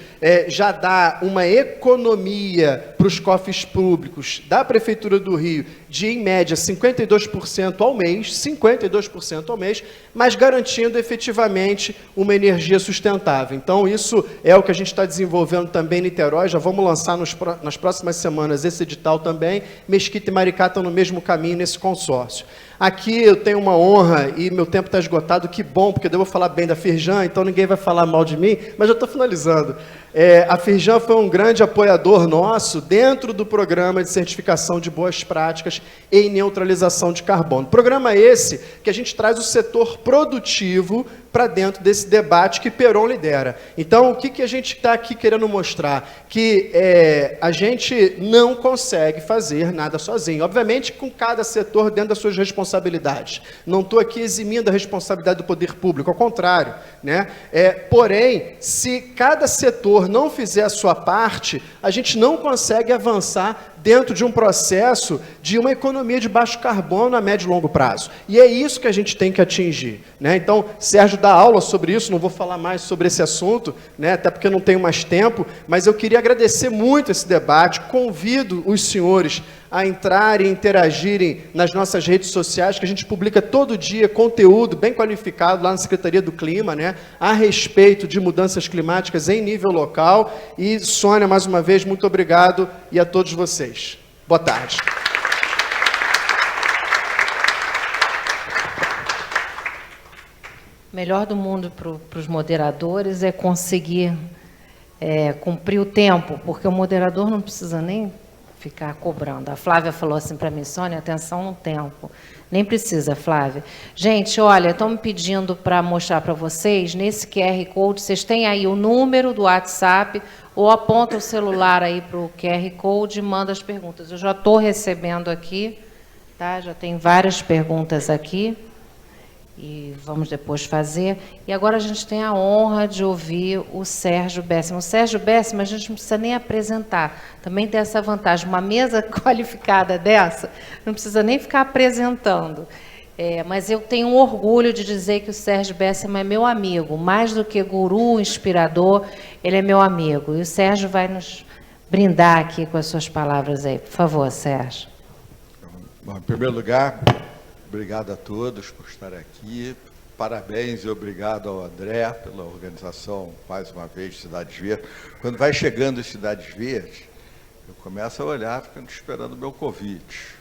já dá uma economia para os cofres públicos da Prefeitura do Rio de, em média, 52% ao mês, 52% ao mês, mas garantindo efetivamente uma energia sustentável. Então, isso é o que a gente está desenvolvendo também em Niterói, já vamos lançar nas próximas semanas esse edital também. Mesquita e Maricá estão no mesmo caminho nesse consórcio. Aqui eu tenho uma honra, e meu tempo está esgotado, que bom, porque eu devo falar bem da Firjan, então ninguém vai falar mal de mim, mas eu estou finalizando. A Firjan foi um grande apoiador nosso dentro do programa de certificação de boas práticas em neutralização de carbono. Programa esse que a gente traz o setor produtivo para dentro desse debate que Peron lidera. Então, o que a gente está aqui querendo mostrar? Que a gente não consegue fazer nada sozinho. Obviamente, com cada setor dentro das suas responsabilidades. Não estou aqui eximindo a responsabilidade do poder público, ao contrário, né? Porém, se cada setor não fizer a sua parte, a gente não consegue avançar dentro de um processo de uma economia de baixo carbono a médio e longo prazo. E é isso que a gente tem que atingir, né? Então, Sérgio dá aula sobre isso, não vou falar mais sobre esse assunto, né? Até porque eu não tenho mais tempo, mas eu queria agradecer muito esse debate, convido os senhores a entrarem e interagirem nas nossas redes sociais, que a gente publica todo dia conteúdo bem qualificado lá na Secretaria do Clima, né, a respeito de mudanças climáticas em nível local. E, Sônia, mais uma vez, muito obrigado, e a todos vocês. Boa tarde. O melhor do mundo para os moderadores é conseguir cumprir o tempo, porque o moderador não precisa nem ficar cobrando. A Flávia falou assim para mim, Sônia, atenção no tempo. Nem precisa, Flávia. Gente, olha, estão me pedindo para mostrar para vocês, nesse QR Code, vocês têm aí o número do WhatsApp, ou aponta o celular aí para o QR Code e manda as perguntas. Eu já estou recebendo aqui, tá? Já tem várias perguntas aqui. E vamos depois fazer. E agora a gente tem a honra de ouvir o Sérgio Bessima. O Sérgio Bessima a gente não precisa nem apresentar. Também tem essa vantagem. Uma mesa qualificada dessa, não precisa nem ficar apresentando. Mas eu tenho um orgulho de dizer que o Sérgio Bessima é meu amigo. Mais do que guru, inspirador, ele é meu amigo. E o Sérgio vai nos brindar aqui com as suas palavras aí. Por favor, Sérgio. Bom, em primeiro lugar, obrigado a todos por estar aqui, parabéns e obrigado ao André pela organização, mais uma vez, de Cidades Verdes. Quando vai chegando em Cidades Verdes, eu começo a olhar, ficando esperando o meu convite.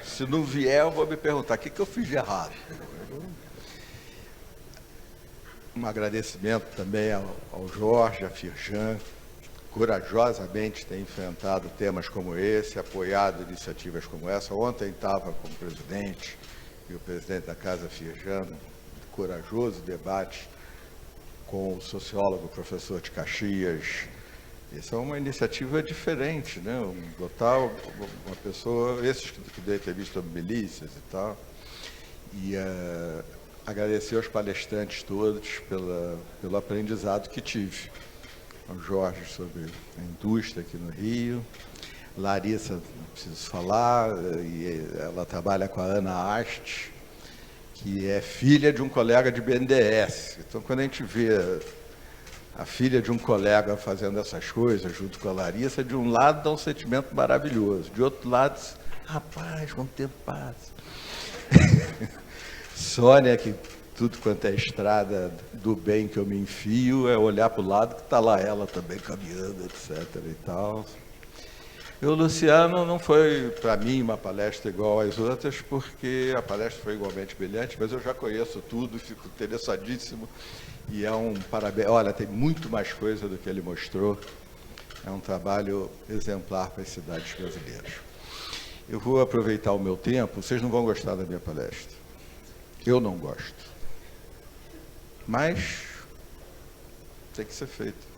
Se não vier, eu vou me perguntar, o que eu fiz de errado? Um agradecimento também ao Jorge, à Firjan, que corajosamente tem enfrentado temas como esse, apoiado iniciativas como essa. Ontem estava como presidente e o presidente da Casa Firjan, corajoso debate com o sociólogo, professor de Caxias. Essa é uma iniciativa diferente, né? Botar uma pessoa, esses que deu entrevista sobre milícias e tal, e agradecer aos palestrantes todos pelo aprendizado que tive. Ao Jorge sobre a indústria aqui no Rio, Larissa, não preciso falar, e ela trabalha com a Ana Ast, que é filha de um colega de BNDES. Então, quando a gente vê a filha de um colega fazendo essas coisas junto com a Larissa, de um lado dá um sentimento maravilhoso, de outro lado, rapaz, quanto tempo passa. Sônia, que tudo quanto é estrada do bem que eu me enfio, é olhar para o lado que está lá ela também caminhando, etc. e tal. E o Luciano não foi, para mim, uma palestra igual às outras, porque a palestra foi igualmente brilhante, mas eu já conheço tudo, fico interessadíssimo. E é um parabéns. Olha, tem muito mais coisa do que ele mostrou. É um trabalho exemplar para as cidades brasileiras. Eu vou aproveitar o meu tempo. Vocês não vão gostar da minha palestra. Eu não gosto. Mas tem que ser feito.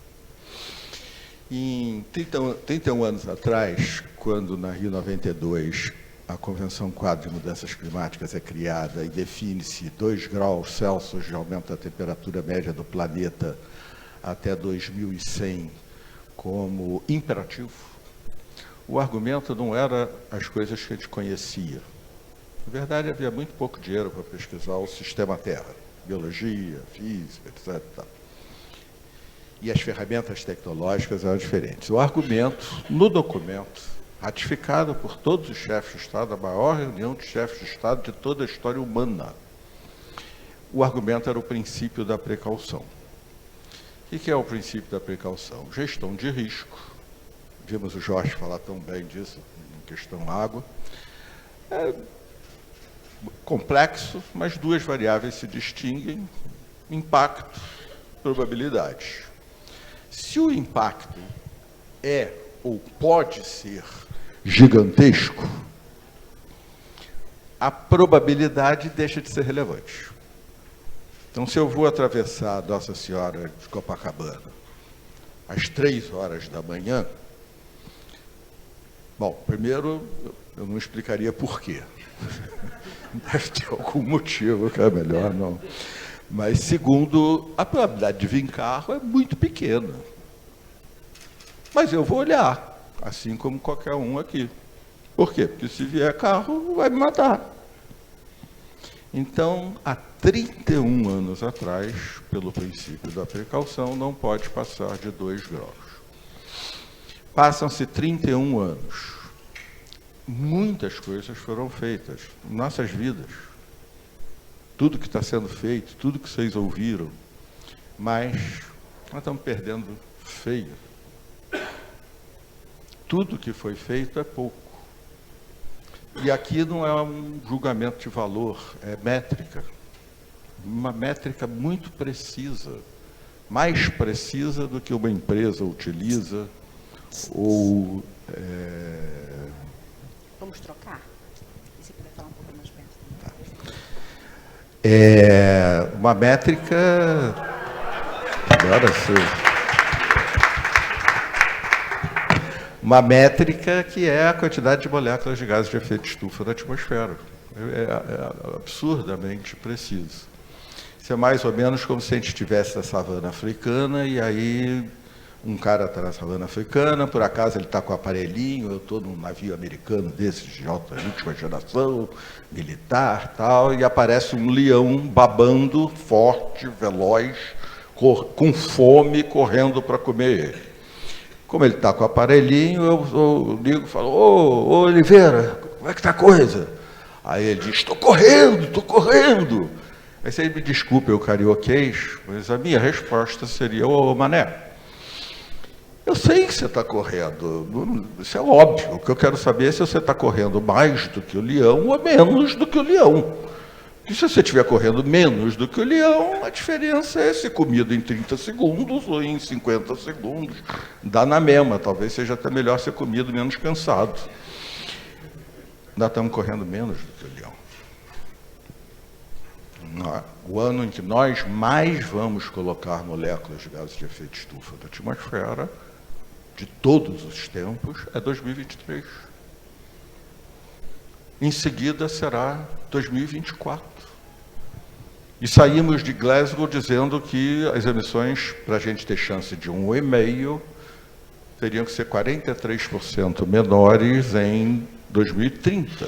Em 31 anos atrás, quando na Rio 92 a Convenção Quadro de Mudanças Climáticas é criada e define-se 2 graus Celsius de aumento da temperatura média do planeta até 2100 como imperativo, o argumento não era as coisas que a gente conhecia. Na verdade, havia muito pouco dinheiro para pesquisar o sistema Terra, biologia, física, etc. E as ferramentas tecnológicas eram diferentes. O argumento, no documento, ratificado por todos os chefes de Estado, a maior reunião de chefes de Estado de toda a história humana, o argumento era o princípio da precaução. O que é o princípio da precaução? Gestão de risco. Vimos o Jorge falar tão bem disso, em questão água. É complexo, mas 2 variáveis se distinguem: impacto, probabilidade. Se o impacto é ou pode ser gigantesco, a probabilidade deixa de ser relevante. Então, se eu vou atravessar Nossa Senhora de Copacabana às 3 horas da manhã, bom, primeiro, eu não explicaria por quê. Deve ter algum motivo que é melhor não. Mas, segundo, a probabilidade de vir carro é muito pequena. Mas eu vou olhar, assim como qualquer um aqui. Por quê? Porque se vier carro, vai me matar. Então, há 31 anos atrás, pelo princípio da precaução, não pode passar de 2 graus. Passam-se 31 anos. Muitas coisas foram feitas em nossas vidas. Tudo que está sendo feito, tudo que vocês ouviram, mas nós estamos perdendo feio. Tudo que foi feito é pouco. E aqui não é um julgamento de valor, é métrica. Uma métrica muito precisa, mais precisa do que uma empresa utiliza ou... Vamos trocar? Se puder falar um pouco mais perto. É uma métrica... Agora sim. Uma métrica que é a quantidade de moléculas de gases de efeito de estufa na atmosfera. É absurdamente preciso. Isso é mais ou menos como se a gente estivesse na savana africana e aí um cara está na savana africana, por acaso ele está com o aparelhinho, eu estou num navio americano desses de última geração, militar, tal, e aparece um leão babando, forte, veloz, com fome, correndo para comer ele. Como ele está com o aparelhinho, eu ligo e falo, ô Oliveira, como é que está a coisa? Aí ele diz, estou correndo. Aí você me desculpe o carioquês, mas a minha resposta seria: ô Mané, eu sei que você está correndo, isso é óbvio. O que eu quero saber é se você está correndo mais do que o leão ou menos do que o leão. E se você estiver correndo menos do que o leão, a diferença é ser comido em 30 segundos ou em 50 segundos. Dá na mesma, talvez seja até melhor ser comido menos cansado. Ainda estamos correndo menos do que o leão. O ano em que nós mais vamos colocar moléculas de gases de efeito estufa da atmosfera, de todos os tempos, é 2023. Em seguida será 2024. E saímos de Glasgow dizendo que as emissões, para a gente ter chance de 1,5, teriam que ser 43% menores em 2030.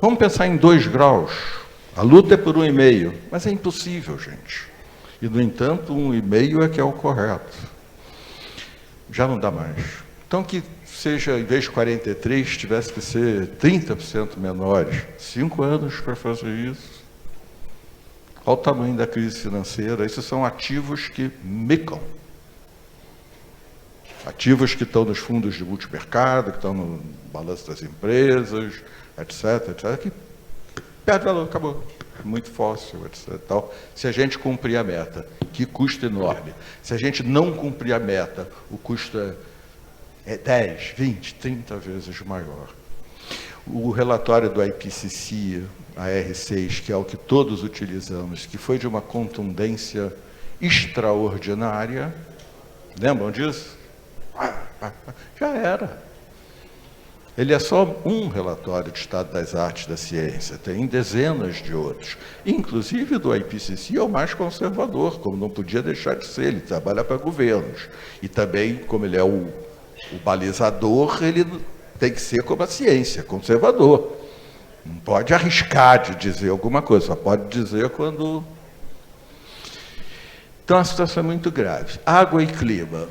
Vamos pensar em 2 graus. A luta é por 1,5, mas é impossível, gente. E, no entanto, 1,5 é que é o correto. Já não dá mais. Então, que seja, em vez de 43, tivesse que ser 30% menores. 5 anos para fazer isso. Olha o tamanho da crise financeira. Esses são ativos que micam. Ativos que estão nos fundos de multimercado, que estão no balanço das empresas, etc., que perde valor, acabou. É muito fóssil, etc. Tal. Se a gente cumprir a meta, que custo enorme. Se a gente não cumprir a meta, o custo é 10, 20, 30 vezes maior. O relatório do IPCC, a R6, que é o que todos utilizamos, que foi de uma contundência extraordinária, lembram disso? Já era. Ele é só um relatório de estado das artes da ciência, tem dezenas de outros. Inclusive, do IPCC é o mais conservador, como não podia deixar de ser, ele trabalha para governos. E também, como ele é o balizador, ele tem que ser como a ciência, conservador. Não pode arriscar de dizer alguma coisa, só pode dizer quando... Então, a situação é muito grave. Água e clima,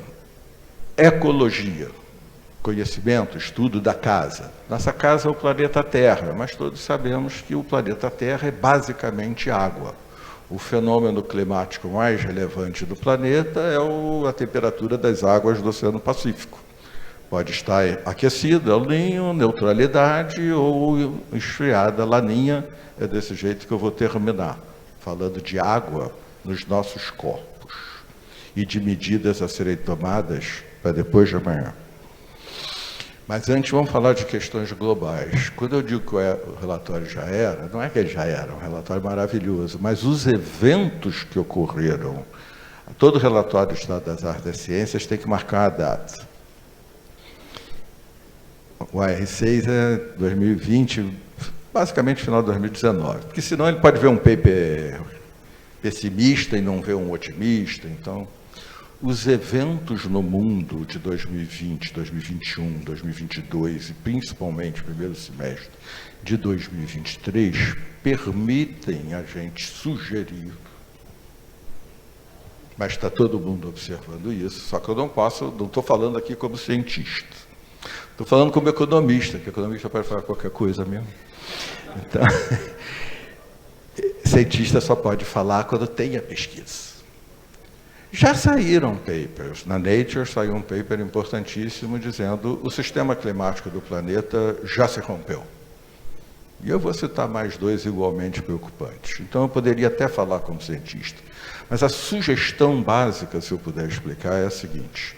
ecologia. Conhecimento, estudo da casa. Nossa casa é o planeta Terra, mas todos sabemos que o planeta Terra é basicamente água. O fenômeno climático mais relevante do planeta é a temperatura das águas do Oceano Pacífico. Pode estar aquecida, El Niño, neutralidade, ou esfriada, Laninha. É desse jeito que eu vou terminar, falando de água nos nossos corpos e de medidas a serem tomadas para depois de amanhã. Mas antes vamos falar de questões globais. Quando eu digo que o relatório já era, não é que ele já era, um relatório maravilhoso, mas os eventos que ocorreram, todo relatório do Estado das Artes e das Ciências tem que marcar a data. O AR6 é 2020, basicamente final de 2019, porque senão ele pode ver um paper pessimista e não ver um otimista, então... Os eventos no mundo de 2020, 2021, 2022 e principalmente o primeiro semestre de 2023 permitem a gente sugerir, mas está todo mundo observando isso, só que eu não estou falando aqui como cientista, estou falando como economista, que economista pode falar qualquer coisa mesmo. Então, cientista só pode falar quando tem a pesquisa. Já saíram papers. Na Nature saiu um paper importantíssimo dizendo que o sistema climático do planeta já se rompeu. E eu vou citar mais 2 igualmente preocupantes. Então eu poderia até falar como cientista. Mas a sugestão básica, se eu puder explicar, é a seguinte.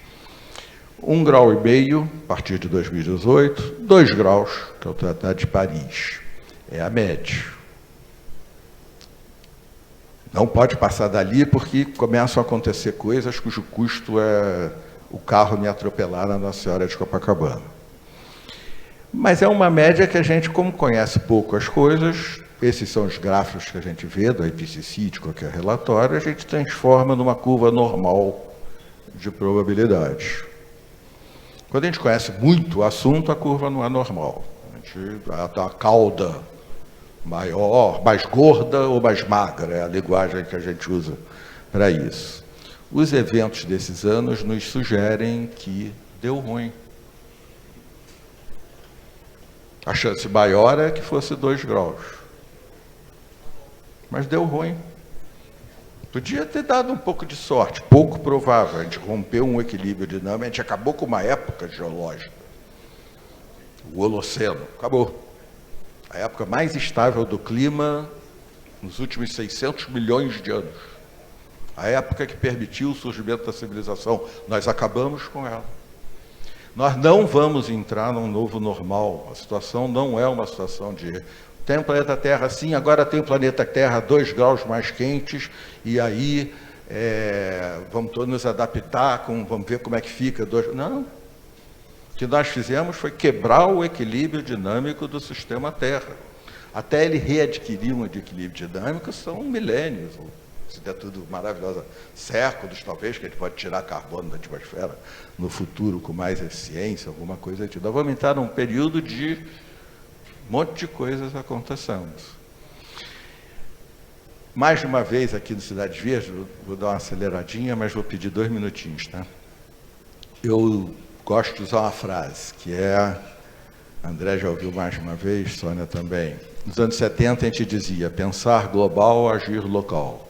1,5 grau, a partir de 2018, 2 graus, que é o Tratado de Paris. É a média. Não pode passar dali porque começam a acontecer coisas cujo custo é o carro me atropelar na Nossa Senhora de Copacabana. Mas é uma média que a gente, como conhece pouco as coisas, esses são os gráficos que a gente vê do IPCC, de qualquer relatório, a gente transforma numa curva normal de probabilidade. Quando a gente conhece muito o assunto, a curva não é normal. A cauda maior, mais gorda ou mais magra, é a linguagem que a gente usa para isso. Os eventos desses anos nos sugerem que deu ruim. A chance maior é que fosse 2 graus. Mas deu ruim. Podia ter dado um pouco de sorte, pouco provável. A gente rompeu um equilíbrio dinâmico, a gente acabou com uma época geológica. O Holoceno, acabou. A época mais estável do clima nos últimos 600 milhões de anos. A época que permitiu o surgimento da civilização. Nós acabamos com ela. Nós não vamos entrar num novo normal. A situação não é uma situação de... Tem o planeta Terra assim, agora tem o planeta Terra 2 graus mais quentes, e aí vamos todos nos adaptar, vamos ver como é que fica. Não. O que nós fizemos foi quebrar o equilíbrio dinâmico do sistema Terra. Até ele readquirir um equilíbrio dinâmico são milênios, se der tudo maravilhoso, séculos talvez, que a gente pode tirar carbono da atmosfera no futuro com mais eficiência, alguma coisa assim. Nós vamos entrar num período de um monte de coisas acontecendo. Mais de uma vez aqui no Cidade Verde, vou dar uma aceleradinha, mas vou pedir 2 minutinhos, tá? Eu gosto de usar uma frase, que André já ouviu mais de uma vez, Sônia também. Nos anos 70 a gente dizia, pensar global, agir local.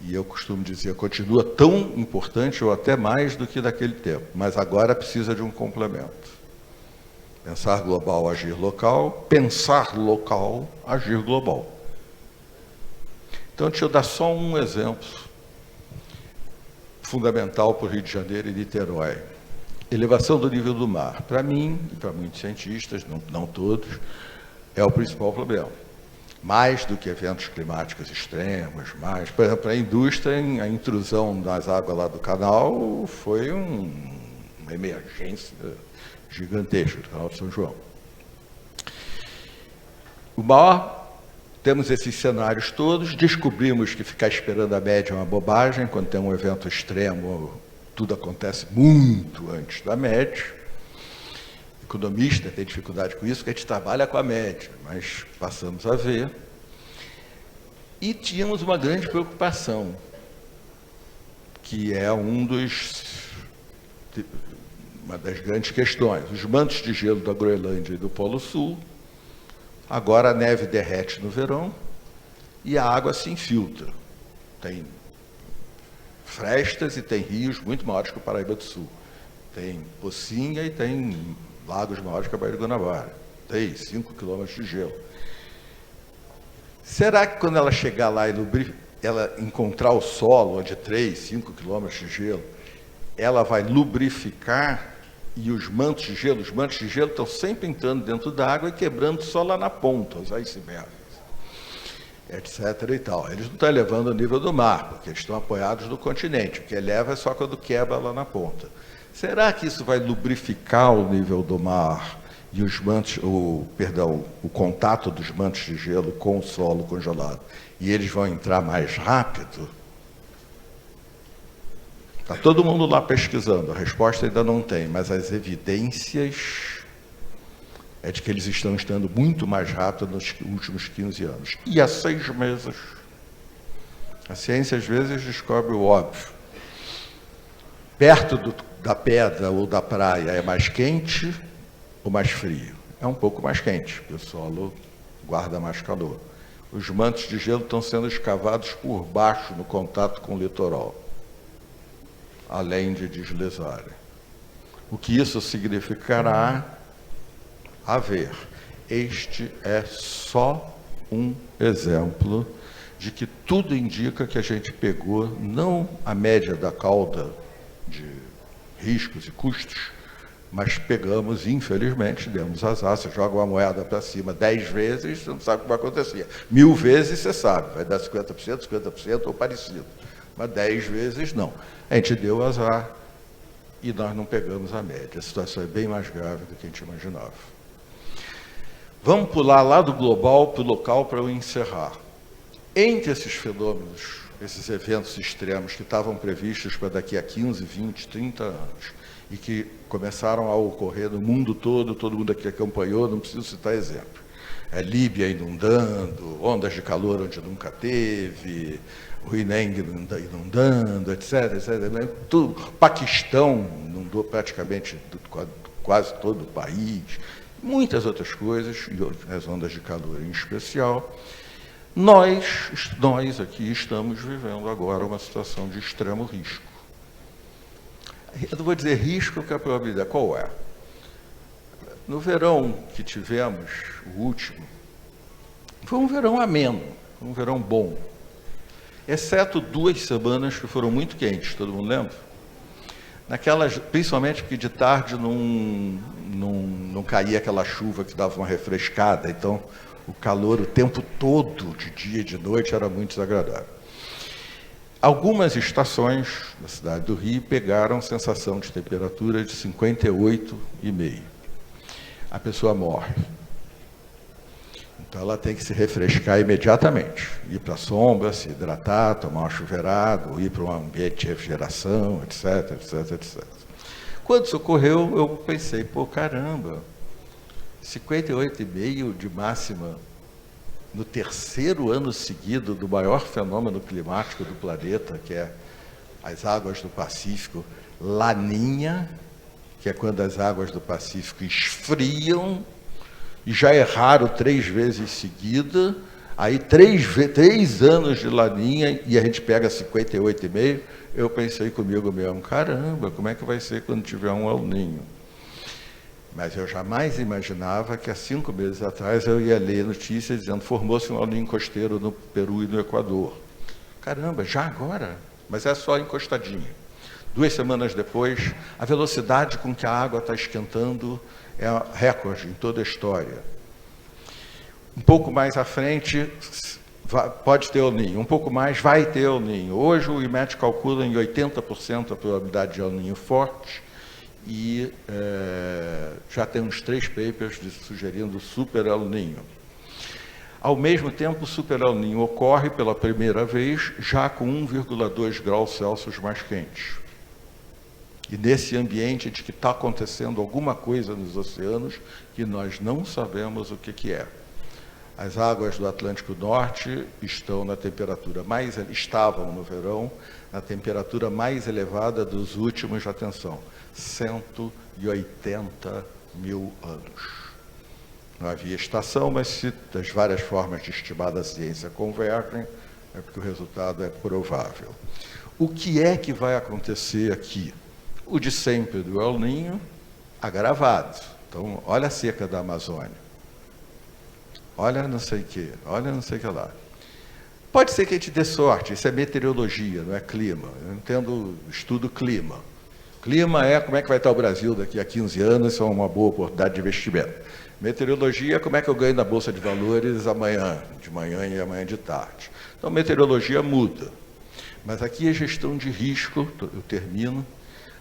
E eu costumo dizer, continua tão importante ou até mais do que daquele tempo, mas agora precisa de um complemento. Pensar global, agir local, pensar local, agir global. Então, deixa eu dar só um exemplo fundamental para o Rio de Janeiro e Niterói. Elevação do nível do mar. Para mim, e para muitos cientistas, não todos, é o principal problema. Mais do que eventos climáticos extremos, mais. Por exemplo, a indústria, a intrusão nas águas lá do canal foi uma emergência gigantesca do canal de São João. Temos esses cenários todos, descobrimos que ficar esperando a média é uma bobagem, quando tem um evento extremo, tudo acontece muito antes da média. Economista tem dificuldade com isso, porque a gente trabalha com a média, mas passamos a ver. E tínhamos uma grande preocupação, que é uma das grandes questões. Os mantos de gelo da Groenlândia e do Polo Sul, agora a neve derrete no verão e a água se infiltra. Tem frestas e tem rios muito maiores que o Paraíba do Sul. Tem Pocinha e tem lagos maiores que a Baía de Guanabara. Tem 5 quilômetros de gelo. Será que quando ela chegar lá e ela encontrar o solo, onde 3, 5 quilômetros de gelo, ela vai lubrificar e os mantos de gelo estão sempre entrando dentro da água e quebrando só lá na ponta, os icebergs, etc. e tal. Eles não estão elevando o nível do mar, porque eles estão apoiados no continente. O que eleva é só quando quebra lá na ponta. Será que isso vai lubrificar o nível do mar e o contato dos mantos de gelo com o solo congelado? E eles vão entrar mais rápido? Está todo mundo lá pesquisando, a resposta ainda não tem, mas as evidências é de que eles estão estando muito mais rápido nos últimos 15 anos. E há 6 meses, a ciência às vezes descobre o óbvio. Perto da pedra ou da praia é mais quente ou mais frio? É um pouco mais quente, porque o solo guarda mais calor. Os mantos de gelo estão sendo escavados por baixo no contato com o litoral, além de deslizarem. O que isso significará? A ver, este é só um exemplo de que tudo indica que a gente pegou não a média da cauda de riscos e custos, mas pegamos, infelizmente, demos azar. Você joga uma moeda para cima 10 vezes, você não sabe o que vai acontecer. 1000 vezes você sabe, vai dar 50%, 50% ou parecido. Mas 10 vezes não. A gente deu azar e nós não pegamos a média. A situação é bem mais grave do que a gente imaginava. Vamos pular lá do global para o local para eu encerrar. Entre esses fenômenos, esses eventos extremos que estavam previstos para daqui a 15, 20, 30 anos e que começaram a ocorrer no mundo todo mundo aqui acompanhou, não preciso citar exemplo. Líbia inundando, ondas de calor onde nunca teve, o Ineng inundando, etc. Tudo. Paquistão inundou praticamente quase todo o país, muitas outras coisas, e as ondas de calor em especial. Nós aqui estamos vivendo agora uma situação de extremo risco. Eu não vou dizer risco, que a probabilidade qual é? No verão que tivemos, o último, foi um verão ameno, um verão bom, exceto 2 semanas que foram muito quentes, todo mundo lembra? Naquelas, principalmente porque de tarde não caía aquela chuva que dava uma refrescada, então o calor o tempo todo, de dia e de noite, era muito desagradável. Algumas estações da cidade do Rio pegaram sensação de temperatura de 58,5. A pessoa morre. Então ela tem que se refrescar imediatamente, ir para a sombra, se hidratar, tomar uma chuveirada, ou ir para um ambiente de refrigeração, etc, etc, etc. Quando isso ocorreu, eu pensei, pô, caramba, 58,5 de máxima no 3º ano seguido do maior fenômeno climático do planeta, que é as águas do Pacífico, Laninha, que é quando as águas do Pacífico esfriam, e já erraram 3 vezes seguida, aí 3 anos de Laninha, e a gente pega 58,5, eu pensei comigo mesmo, caramba, como é que vai ser quando tiver um El Niño? Mas eu jamais imaginava que há 5 meses atrás eu ia ler notícias dizendo formou-se um El Niño costeiro no Peru e no Equador. Caramba, já agora? Mas é só encostadinho. 2 semanas depois, a velocidade com que a água está esquentando é recorde em toda a história. Um pouco mais à frente, pode ter El Niño. Um pouco mais, vai ter El Niño. Hoje o IMET calcula em 80% a probabilidade de El Niño forte e já tem uns 3 papers sugerindo super El Niño. Ao mesmo tempo, o super El Niño ocorre pela primeira vez já com 1,2 graus Celsius mais quente. E nesse ambiente de que está acontecendo alguma coisa nos oceanos que nós não sabemos o que é. As águas do Atlântico Norte estavam no verão, na temperatura mais elevada dos últimos, atenção, 180 mil anos. Não havia estação, mas se das várias formas de estimar da ciência convergem, é porque o resultado é provável. O que é que vai acontecer aqui? O de sempre do El Niño, agravado. Então, olha a seca da Amazônia. Olha não sei o que, olha não sei o que lá. Pode ser que a gente dê sorte, isso é meteorologia, não é clima. Eu estudo clima. Clima é como é que vai estar o Brasil daqui a 15 anos, isso é uma boa oportunidade de investimento. Meteorologia é como é que eu ganho na Bolsa de Valores amanhã, de manhã e amanhã de tarde. Então, meteorologia muda. Mas aqui a gestão de risco, eu termino,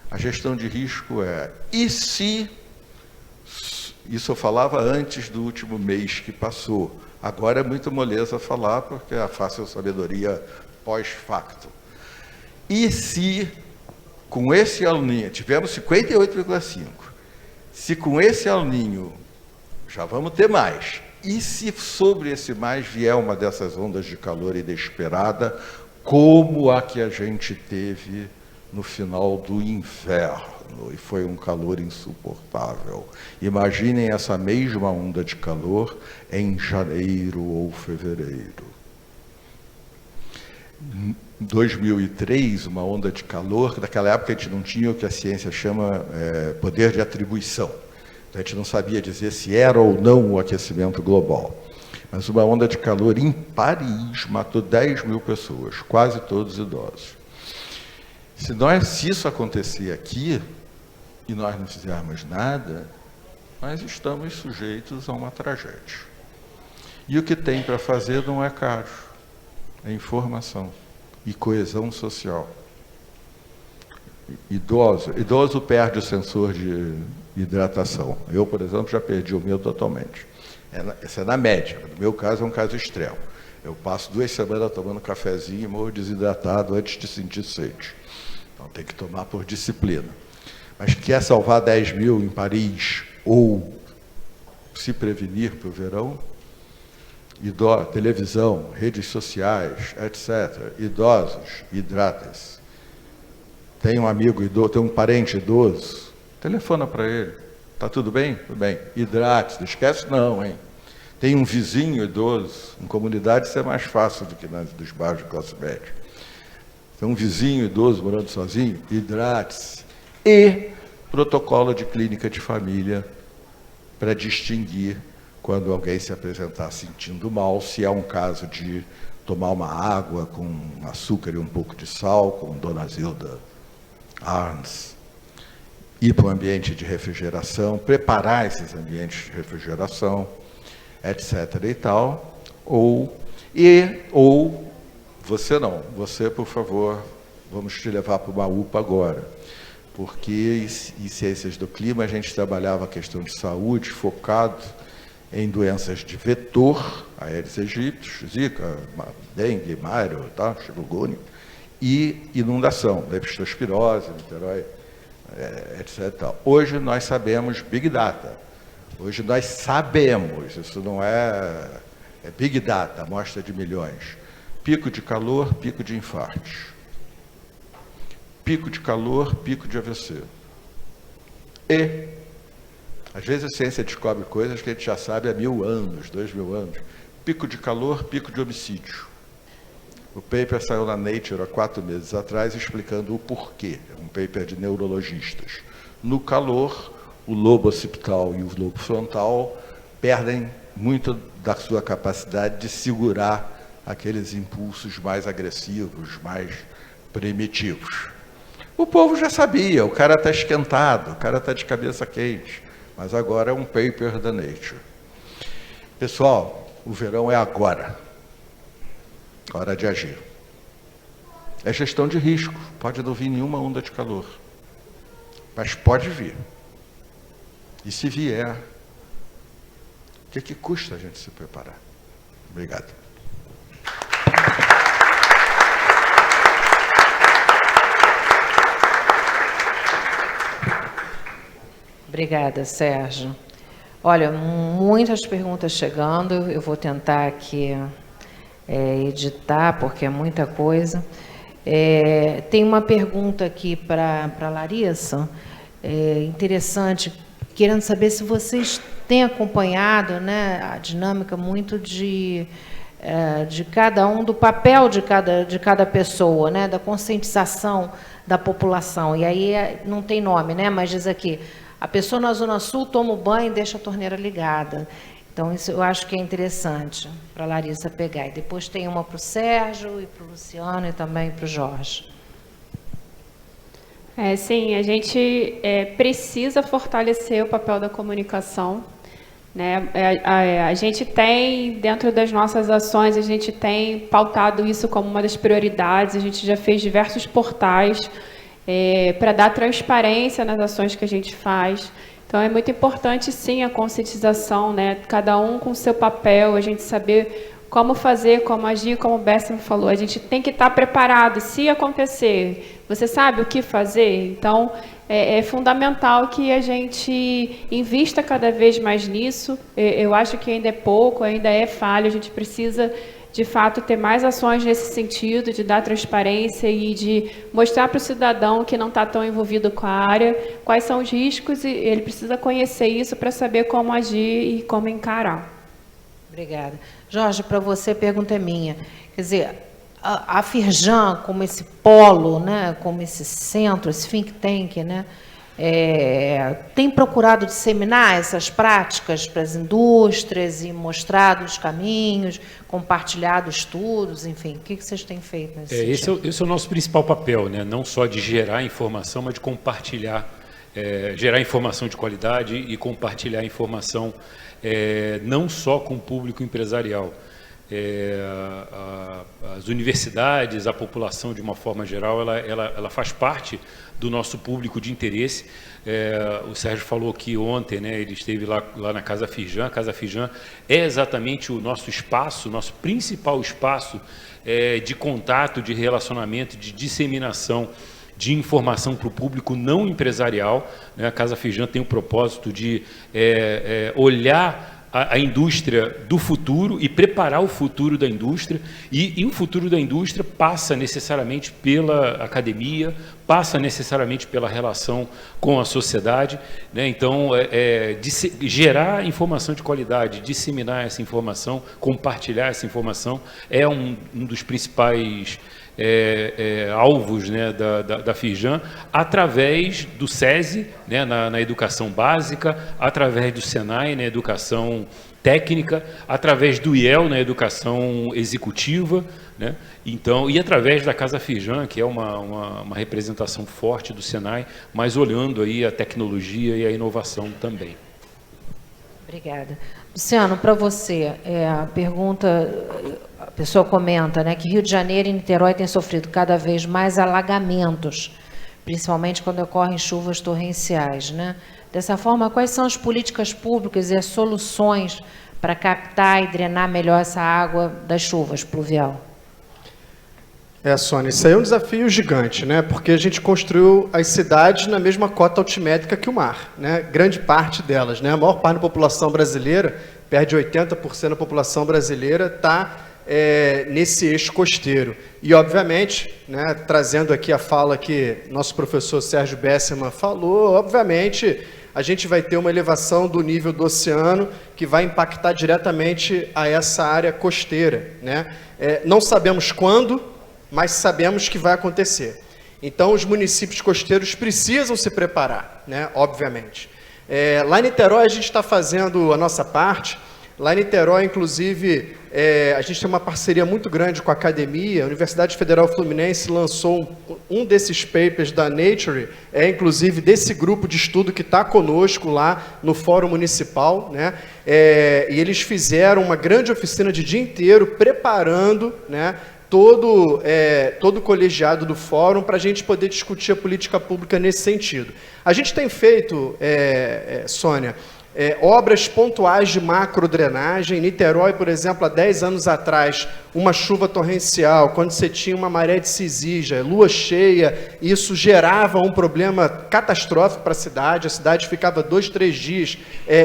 a gestão de risco é, e se, isso eu falava antes do último mês que passou, agora é muito moleza falar, porque é a fácil sabedoria pós-facto. E se, com esse El Niño, tivemos 58,5, se com esse El Niño, já vamos ter mais, e se sobre esse mais vier uma dessas ondas de calor inesperada, como a que a gente teve no final do inverno, e foi um calor insuportável. Imaginem essa mesma onda de calor em janeiro ou fevereiro. Em 2003, uma onda de calor, naquela época a gente não tinha o que a ciência chama poder de atribuição. Então, a gente não sabia dizer se era ou não o aquecimento global. Mas uma onda de calor em Paris matou 10 mil pessoas, quase todos idosos. Se isso acontecer aqui, e nós não fizermos nada, nós estamos sujeitos a uma tragédia. E o que tem para fazer não é caro, é informação e coesão social. Idoso perde o sensor de hidratação. Eu, por exemplo, já perdi o meu totalmente. Essa é na média, no meu caso é um caso extremo. Eu passo 2 semanas tomando cafezinho e morro desidratado antes de sentir sede. Então tem que tomar por disciplina. Mas quer salvar 10 mil em Paris ou se prevenir para o verão? Televisão, redes sociais, etc. Idosos, hidratem-se. Tem um amigo idoso, tem um parente idoso, telefona para ele. Tá tudo bem? Tudo bem. Hidrate-se, não esquece não, hein? tem um vizinho idoso, em comunidades isso é mais fácil do que nos bairros de classe média. Tem um vizinho idoso morando sozinho, hidrate-se. E protocolo de clínica de família para distinguir quando alguém se apresentar sentindo mal, se é um caso de tomar uma água com açúcar e um pouco de sal, como Dona Zilda Arns, ir para um ambiente de refrigeração, preparar esses ambientes de refrigeração, etc. e tal, ou você não, você, por favor, vamos te levar para uma UPA agora, porque em ciências do clima a gente trabalhava a questão de saúde focado em doenças de vetor, Aedes aegypti, Zika, dengue, mário, tá, chikungunya, e inundação, leptospirose, Niterói, etc. Tal. Hoje nós sabemos Big Data. Hoje nós sabemos, isso não é Big Data, amostra de milhões. Pico de calor, pico de infartos. Pico de calor, pico de AVC. E, às vezes a ciência descobre coisas que a gente já sabe há 1000 anos, 2000 anos. Pico de calor, pico de homicídio. O paper saiu na Nature há 4 meses atrás explicando o porquê. É um paper de neurologistas. No calor, o lobo occipital e o lobo frontal perdem muito da sua capacidade de segurar aqueles impulsos mais agressivos, mais primitivos. O povo já sabia, o cara está esquentado, o cara está de cabeça quente, mas agora é um paper da Nature. Pessoal, o verão é agora. Hora de agir. É gestão de risco, pode não vir nenhuma onda de calor, mas pode vir. E se vier, o que custa a gente se preparar? Obrigado. Obrigada, Sérgio. Olha, muitas perguntas chegando, eu vou tentar aqui editar, porque é muita coisa. Tem uma pergunta aqui para a Larissa, interessante, querendo saber se vocês têm acompanhado, né, a dinâmica muito de cada um, do papel de cada pessoa, né, da conscientização da população. E aí não tem nome, né, mas diz aqui, a pessoa na Zona Sul toma o banho e deixa a torneira ligada. Então, isso eu acho que é interessante para a Larissa pegar. E depois tem uma para o Sérgio, e para o Luciano, e também para o Jorge. Sim, a gente precisa fortalecer o papel da comunicação, né? A gente tem, dentro das nossas ações, a gente tem pautado isso como uma das prioridades, a gente já fez diversos portais para dar transparência nas ações que a gente faz. Então, é muito importante, sim, a conscientização, né? Cada um com o seu papel, a gente saber como fazer, como agir, como o Bessem falou. A gente tem que estar preparado, se acontecer. Você sabe o que fazer? Então, é fundamental que a gente invista cada vez mais nisso. Eu acho que ainda é pouco, ainda é falha. A gente precisa, de fato, ter mais ações nesse sentido, de dar transparência e de mostrar para o cidadão que não está tão envolvido com a área quais são os riscos, e ele precisa conhecer isso para saber como agir e como encarar. Obrigada. Jorge, para você, a pergunta é minha. Quer dizer, a Firjan, como esse polo, né, como esse centro, esse think tank, né, tem procurado disseminar essas práticas para as indústrias e mostrado os caminhos, compartilhado estudos, enfim, o que vocês têm feito nesse sentido? Esse é o nosso principal papel, né? Não só de gerar informação, mas de compartilhar, gerar informação de qualidade e compartilhar informação não só com o público empresarial. As universidades, a população de uma forma geral, ela faz parte do nosso público de interesse. O Sérgio falou que ontem, né, ele esteve lá na Casa Firjan. A Casa Firjan é exatamente o nosso espaço, nosso principal espaço de contato, de relacionamento, de disseminação de informação para o público não empresarial, né? A Casa Firjan tem o propósito de olhar a indústria do futuro e preparar o futuro da indústria. E o futuro da indústria passa necessariamente pela academia, passa necessariamente pela relação com a sociedade, né? Então, gerar informação de qualidade, disseminar essa informação, compartilhar essa informação é um dos principais alvos, né, da Firjan, através do SESI, né, na educação básica, através do SENAI, na educação técnica, através do IEL, na educação executiva, né? Então, e através da Casa Firjan, que é uma representação forte do SENAI, mas olhando aí a tecnologia e a inovação também. Obrigada. Luciano, para você, a pergunta, a pessoa comenta, né, que Rio de Janeiro e Niterói têm sofrido cada vez mais alagamentos, principalmente quando ocorrem chuvas torrenciais, né? Dessa forma, quais são as políticas públicas e as soluções para captar e drenar melhor essa água das chuvas pluvial? Sônia, isso aí é um desafio gigante, né? Porque a gente construiu as cidades na mesma cota altimétrica que o mar, né? Grande parte delas, né? A maior parte da população brasileira, perto de 80% da população brasileira, está nesse eixo costeiro. E, obviamente, né, trazendo aqui a fala que nosso professor Sérgio Besserman falou, obviamente, a gente vai ter uma elevação do nível do oceano que vai impactar diretamente a essa área costeira, né? Não sabemos quando, mas sabemos que vai acontecer. Então, os municípios costeiros precisam se preparar, né? Obviamente. Lá em Niterói, a gente está fazendo a nossa parte. Lá em Niterói, inclusive, a gente tem uma parceria muito grande com a academia. A Universidade Federal Fluminense lançou um desses papers da Nature, inclusive desse grupo de estudo que está conosco lá no Fórum Municipal, né? E eles fizeram uma grande oficina de dia inteiro preparando, né, todo o colegiado do fórum para a gente poder discutir a política pública nesse sentido. A gente tem feito, Sônia, obras pontuais de macrodrenagem. Em Niterói, por exemplo, há 10 anos atrás, uma chuva torrencial, quando você tinha uma maré de Cisija, lua cheia, isso gerava um problema catastrófico para a cidade ficava 2, 3 dias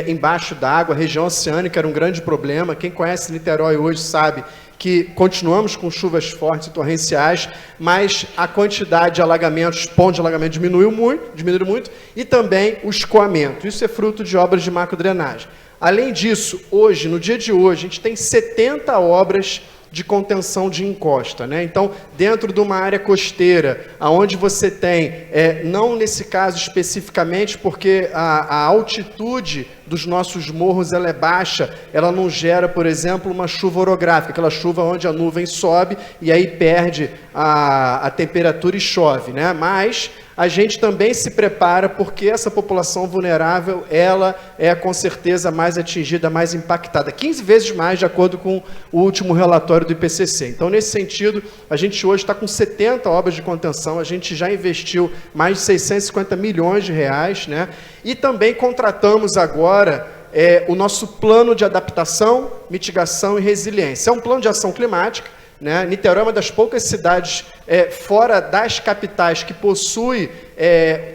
embaixo d'água, a região oceânica era um grande problema. Quem conhece Niterói hoje sabe que continuamos com chuvas fortes e torrenciais, mas a quantidade de alagamentos, pontos de alagamento diminuiu muito, e também o escoamento. Isso é fruto de obras de macrodrenagem. Além disso, hoje, no dia de hoje, a gente tem 70 obras de contenção de encosta, né? Então, dentro de uma área costeira, onde você tem, não nesse caso especificamente, porque a altitude dos nossos morros ela é baixa, ela não gera, por exemplo, uma chuva orográfica, aquela chuva onde a nuvem sobe e aí perde a temperatura e chove, né? Mas a gente também se prepara porque essa população vulnerável, ela é com certeza mais atingida, mais impactada, 15 vezes mais, de acordo com o último relatório do IPCC. Então, nesse sentido, a gente hoje está com 70 obras de contenção, a gente já investiu mais de 650 milhões de reais, né? E também contratamos agora o nosso plano de adaptação, mitigação e resiliência. É um plano de ação climática, né? Niterói é uma das poucas cidades fora das capitais que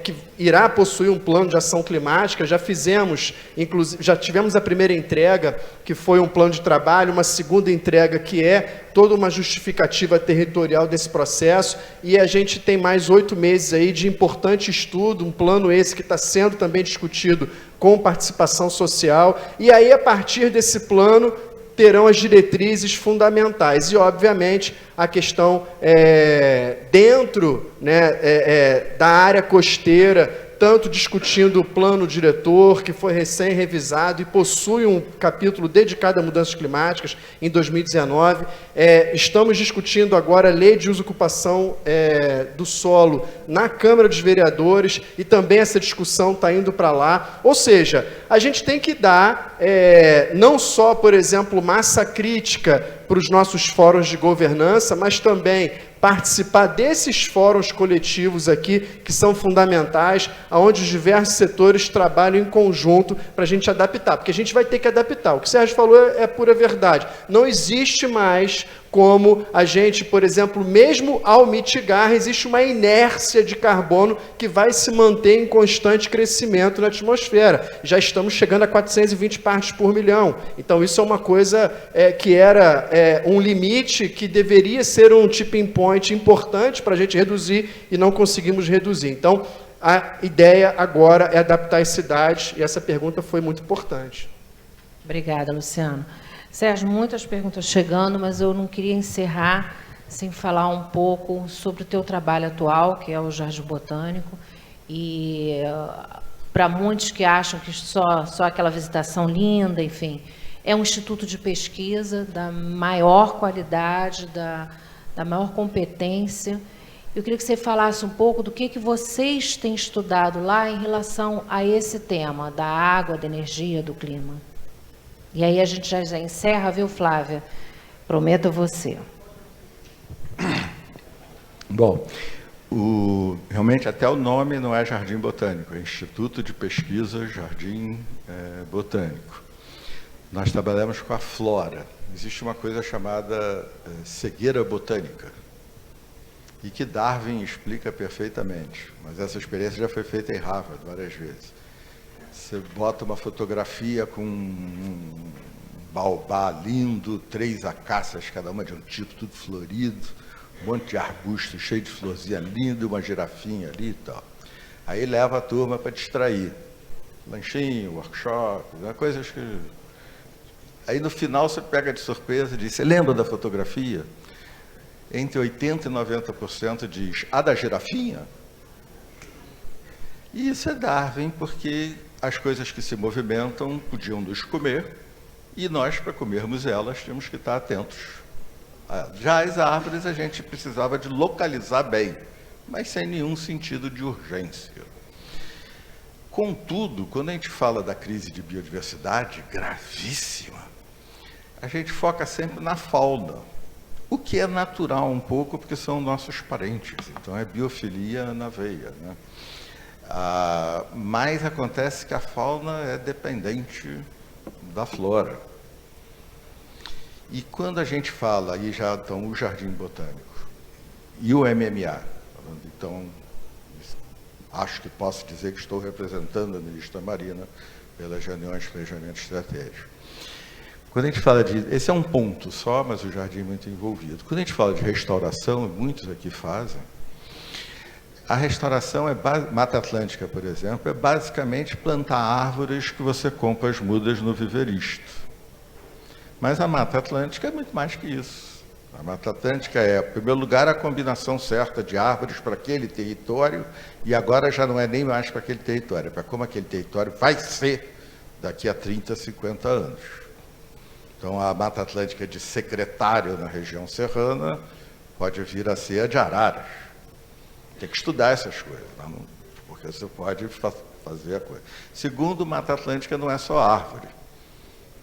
que irá possuir um plano de ação climática. Já fizemos, inclusive, já tivemos a primeira entrega, que foi um plano de trabalho, uma segunda entrega que é toda uma justificativa territorial desse processo, e a gente tem mais 8 meses aí de importante estudo, um plano esse que está sendo também discutido com participação social, e aí, a partir desse plano, terão as diretrizes fundamentais. E, obviamente, a questão dentro, né, da área costeira, tanto discutindo o plano diretor, que foi recém-revisado e possui um capítulo dedicado a mudanças climáticas em 2019. Estamos discutindo agora a lei de uso e ocupação do solo na Câmara dos Vereadores, e também essa discussão está indo para lá. Ou seja, a gente tem que dar não só, por exemplo, massa crítica para os nossos fóruns de governança, mas também participar desses fóruns coletivos aqui, que são fundamentais, onde os diversos setores trabalham em conjunto para a gente adaptar, porque a gente vai ter que adaptar. O que o Sérgio falou é pura verdade. Não existe mais como a gente, por exemplo, mesmo ao mitigar, existe uma inércia de carbono que vai se manter em constante crescimento na atmosfera. Já estamos chegando a 420 partes por milhão. Então, isso é uma coisa que era um limite que deveria ser um tipping point importante para a gente reduzir e não conseguimos reduzir. Então, a ideia agora é adaptar as cidades, e essa pergunta foi muito importante. Obrigada, Luciano. Sérgio, muitas perguntas chegando, mas eu não queria encerrar sem falar um pouco sobre o teu trabalho atual, que é o Jardim Botânico. E para muitos que acham que só aquela visitação linda, enfim, é um instituto de pesquisa da maior qualidade, da maior competência. Eu queria que você falasse um pouco do que vocês têm estudado lá em relação a esse tema, da água, da energia, do clima. E aí a gente já encerra, viu, Flávia? Prometo a você. Bom, realmente até o nome não é Jardim Botânico, é Instituto de Pesquisa Jardim Botânico. Nós trabalhamos com a flora. Existe uma coisa chamada cegueira botânica, e que Darwin explica perfeitamente, mas essa experiência já foi feita em Harvard várias vezes. Você bota uma fotografia com um baobá lindo, 3 acácias, cada uma de um tipo, tudo florido, um monte de arbusto cheio de florzinha linda, uma girafinha ali e tal. Aí leva a turma para distrair. Lanchinho, workshop, coisas que... Aí no final você pega de surpresa e diz, você lembra da fotografia? Entre 80% e 90% diz, a da girafinha? E isso é Darwin, porque as coisas que se movimentam podiam nos comer, e nós, para comermos elas, tínhamos que estar atentos. Já as árvores a gente precisava de localizar bem, mas sem nenhum sentido de urgência. Contudo, quando a gente fala da crise de biodiversidade, gravíssima, a gente foca sempre na fauna, o que é natural um pouco, porque são nossos parentes, então é biofilia na veia, né? Mas acontece que a fauna é dependente da flora. E quando a gente fala, aí já estão o Jardim Botânico e o MMA, então acho que posso dizer que estou representando a ministra Marina pelas reuniões de planejamento estratégico. Quando a gente fala de... Esse é um ponto só, mas o jardim é muito envolvido. Quando a gente fala de restauração, muitos aqui fazem, a restauração Mata Atlântica, por exemplo, é basicamente plantar árvores que você compra as mudas no viveristo. Mas a Mata Atlântica é muito mais que isso. A Mata Atlântica é, em primeiro lugar, a combinação certa de árvores para aquele território, e agora já não é nem mais para aquele território, é para como aquele território vai ser daqui a 30, 50 anos. Então, a Mata Atlântica de Secretário, na região serrana, pode vir a ser a de Araras. Tem que estudar essas coisas, não? Porque você pode fazer a coisa. Segundo, Mata Atlântica não é só árvore.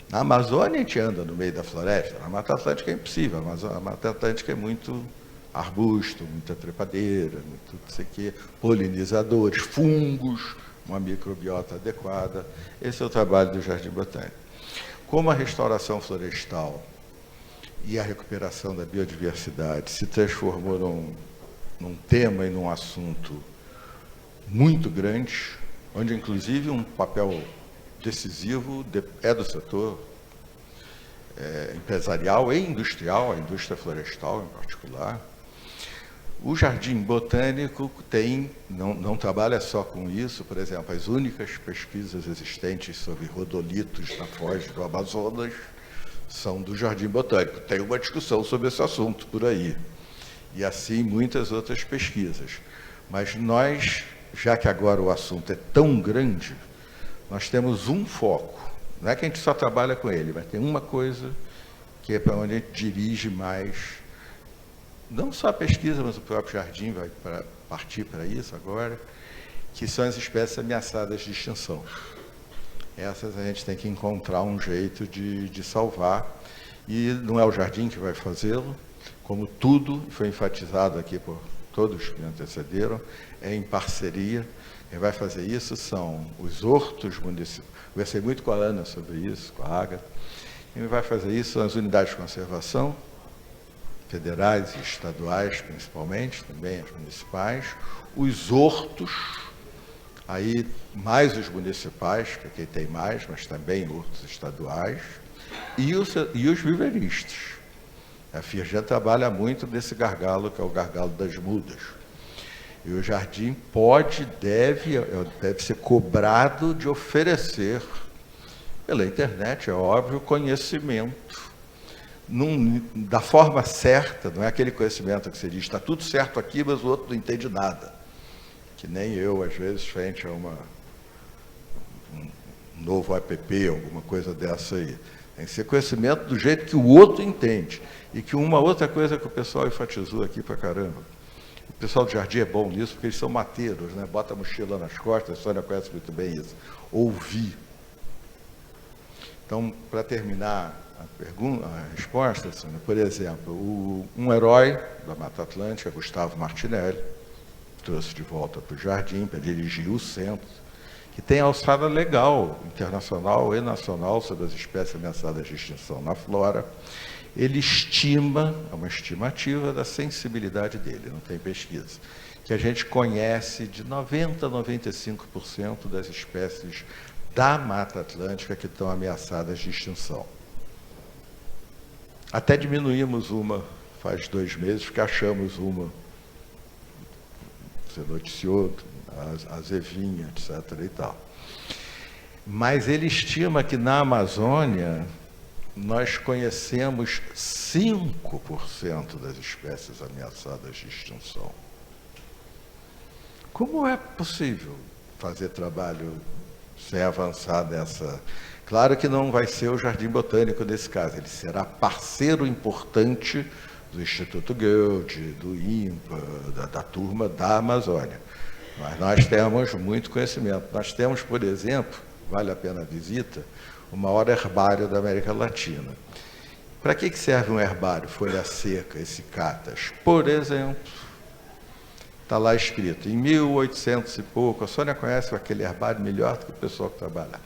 Na Amazônia, a gente anda no meio da floresta. Na Mata Atlântica é impossível. A Mata Atlântica é muito arbusto, muita trepadeira, muito não sei o quê, polinizadores, fungos, uma microbiota adequada. Esse é o trabalho do Jardim Botânico. Como a restauração florestal e a recuperação da biodiversidade se transformou num tema e num assunto muito grande, onde inclusive um papel decisivo é do setor empresarial e industrial, a indústria florestal em particular. O Jardim Botânico não trabalha só com isso, por exemplo, as únicas pesquisas existentes sobre rodolitos na foz do Amazonas são do Jardim Botânico. Tem uma discussão sobre esse assunto por aí. E assim muitas outras pesquisas. Mas nós, já que agora o assunto é tão grande, nós temos um foco. Não é que a gente só trabalha com ele, mas tem uma coisa que é para onde a gente dirige mais. Não só a pesquisa, mas o próprio jardim vai partir para isso agora, que são as espécies ameaçadas de extinção. Essas a gente tem que encontrar um jeito de salvar, e não é o jardim que vai fazê-lo, como tudo foi enfatizado aqui por todos que me antecederam, é em parceria. Quem vai fazer isso são os hortos municipais. Conversei muito com a Ana sobre isso, com a Ágata. Quem vai fazer isso são as unidades de conservação, federais e estaduais, principalmente, também as municipais, os hortos, aí mais os municipais, que aqui tem mais, mas também hortos estaduais, e os viveristas. A Firjan trabalha muito nesse gargalo, que é o gargalo das mudas. E o jardim deve ser cobrado de oferecer, pela internet, é óbvio, conhecimento, da forma certa, não é aquele conhecimento que você diz, está tudo certo aqui, mas o outro não entende nada. Que nem eu, às vezes, frente a um novo app, alguma coisa dessa aí. Tem que ser conhecimento do jeito que o outro entende. E que uma outra coisa que o pessoal enfatizou aqui pra caramba. O pessoal do jardim é bom nisso, porque eles são mateiros, né? Bota a mochila nas costas, a Sônia conhece muito bem isso. Ouvir. Então, para terminar a resposta, Sônia, por exemplo, um herói da Mata Atlântica, Gustavo Martinelli, trouxe de volta para o jardim para dirigir o centro, que tem alçada legal, internacional e nacional, sobre as espécies ameaçadas de extinção na flora. Ele estima, é uma estimativa da sensibilidade dele, não tem pesquisa, que a gente conhece de 90% a 95% das espécies da Mata Atlântica que estão ameaçadas de extinção. Até diminuímos uma faz 2 meses, porque achamos uma, você noticiou, a zevinha, etc. e tal. Mas ele estima que na Amazônia nós conhecemos 5% das espécies ameaçadas de extinção. Como é possível fazer trabalho sem avançar nessa? Claro que não vai ser o Jardim Botânico nesse caso, ele será parceiro importante do Instituto Goethe, do INPA, da turma da Amazônia. Mas nós temos muito conhecimento. Nós temos, por exemplo, vale a pena a visita, o maior herbário da América Latina. Para que serve um herbário, folha seca, esse Catas? Por exemplo, está lá escrito, em 1800 e pouco, a Sônia conhece aquele herbário melhor do que o pessoal que trabalha.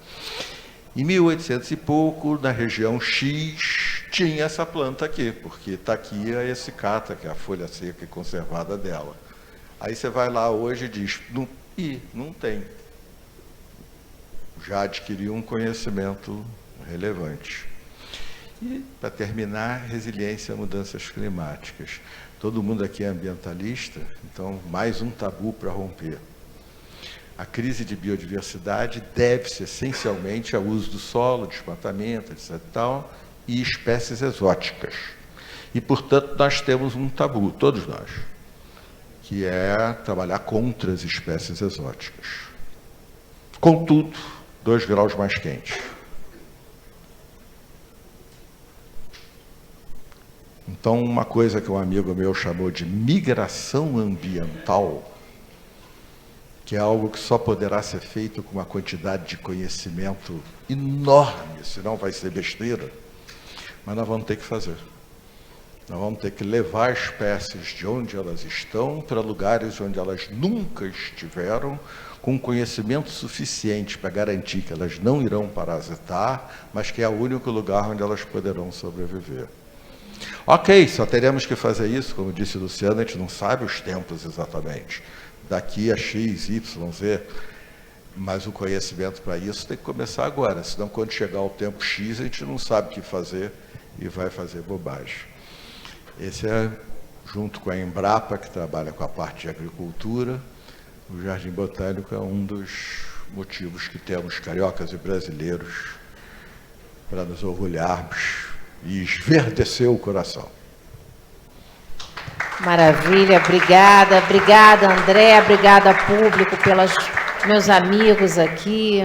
Em 1800 e pouco, na região X, tinha essa planta aqui, porque está aqui a essicata, que é a folha seca e conservada dela. Aí você vai lá hoje e diz, não tem. Já adquiriu um conhecimento relevante. E, para terminar, resiliência a mudanças climáticas. Todo mundo aqui é ambientalista, então mais um tabu para romper. A crise de biodiversidade deve-se essencialmente ao uso do solo, desmatamento, etc. e espécies exóticas. E, portanto, nós temos um tabu, todos nós, que é trabalhar contra as espécies exóticas. Contudo, 2 graus mais quentes. Então, uma coisa que um amigo meu chamou de migração ambiental, que é algo que só poderá ser feito com uma quantidade de conhecimento enorme, senão vai ser besteira, mas nós vamos ter que fazer. Nós vamos ter que levar espécies de onde elas estão para lugares onde elas nunca estiveram, com conhecimento suficiente para garantir que elas não irão parasitar, mas que é o único lugar onde elas poderão sobreviver. Ok, só teremos que fazer isso, como disse o Luciano, a gente não sabe os tempos exatamente, daqui a X, Y, Z, mas o conhecimento para isso tem que começar agora, senão quando chegar o tempo X a gente não sabe o que fazer e vai fazer bobagem. Esse é, junto com a Embrapa, que trabalha com a parte de agricultura, o Jardim Botânico é um dos motivos que temos, cariocas e brasileiros, para nos orgulharmos e esverdecer o coração. Maravilha, obrigada. Obrigada, André, obrigada, público, pelos meus amigos aqui.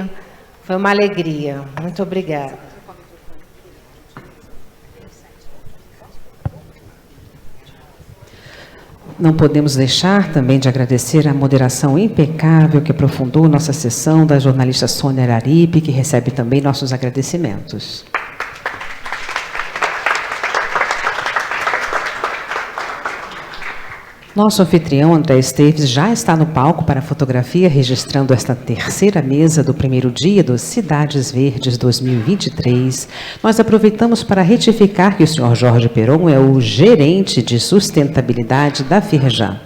Foi uma alegria. Muito obrigada. Não podemos deixar também de agradecer a moderação impecável que aprofundou nossa sessão da jornalista Sônia Araripe, que recebe também nossos agradecimentos. Nosso anfitrião, André Esteves, já está no palco para a fotografia, registrando esta terceira mesa do primeiro dia do Cidades Verdes 2023. Nós aproveitamos para retificar que o senhor Jorge Peron é o gerente de sustentabilidade da Firjan.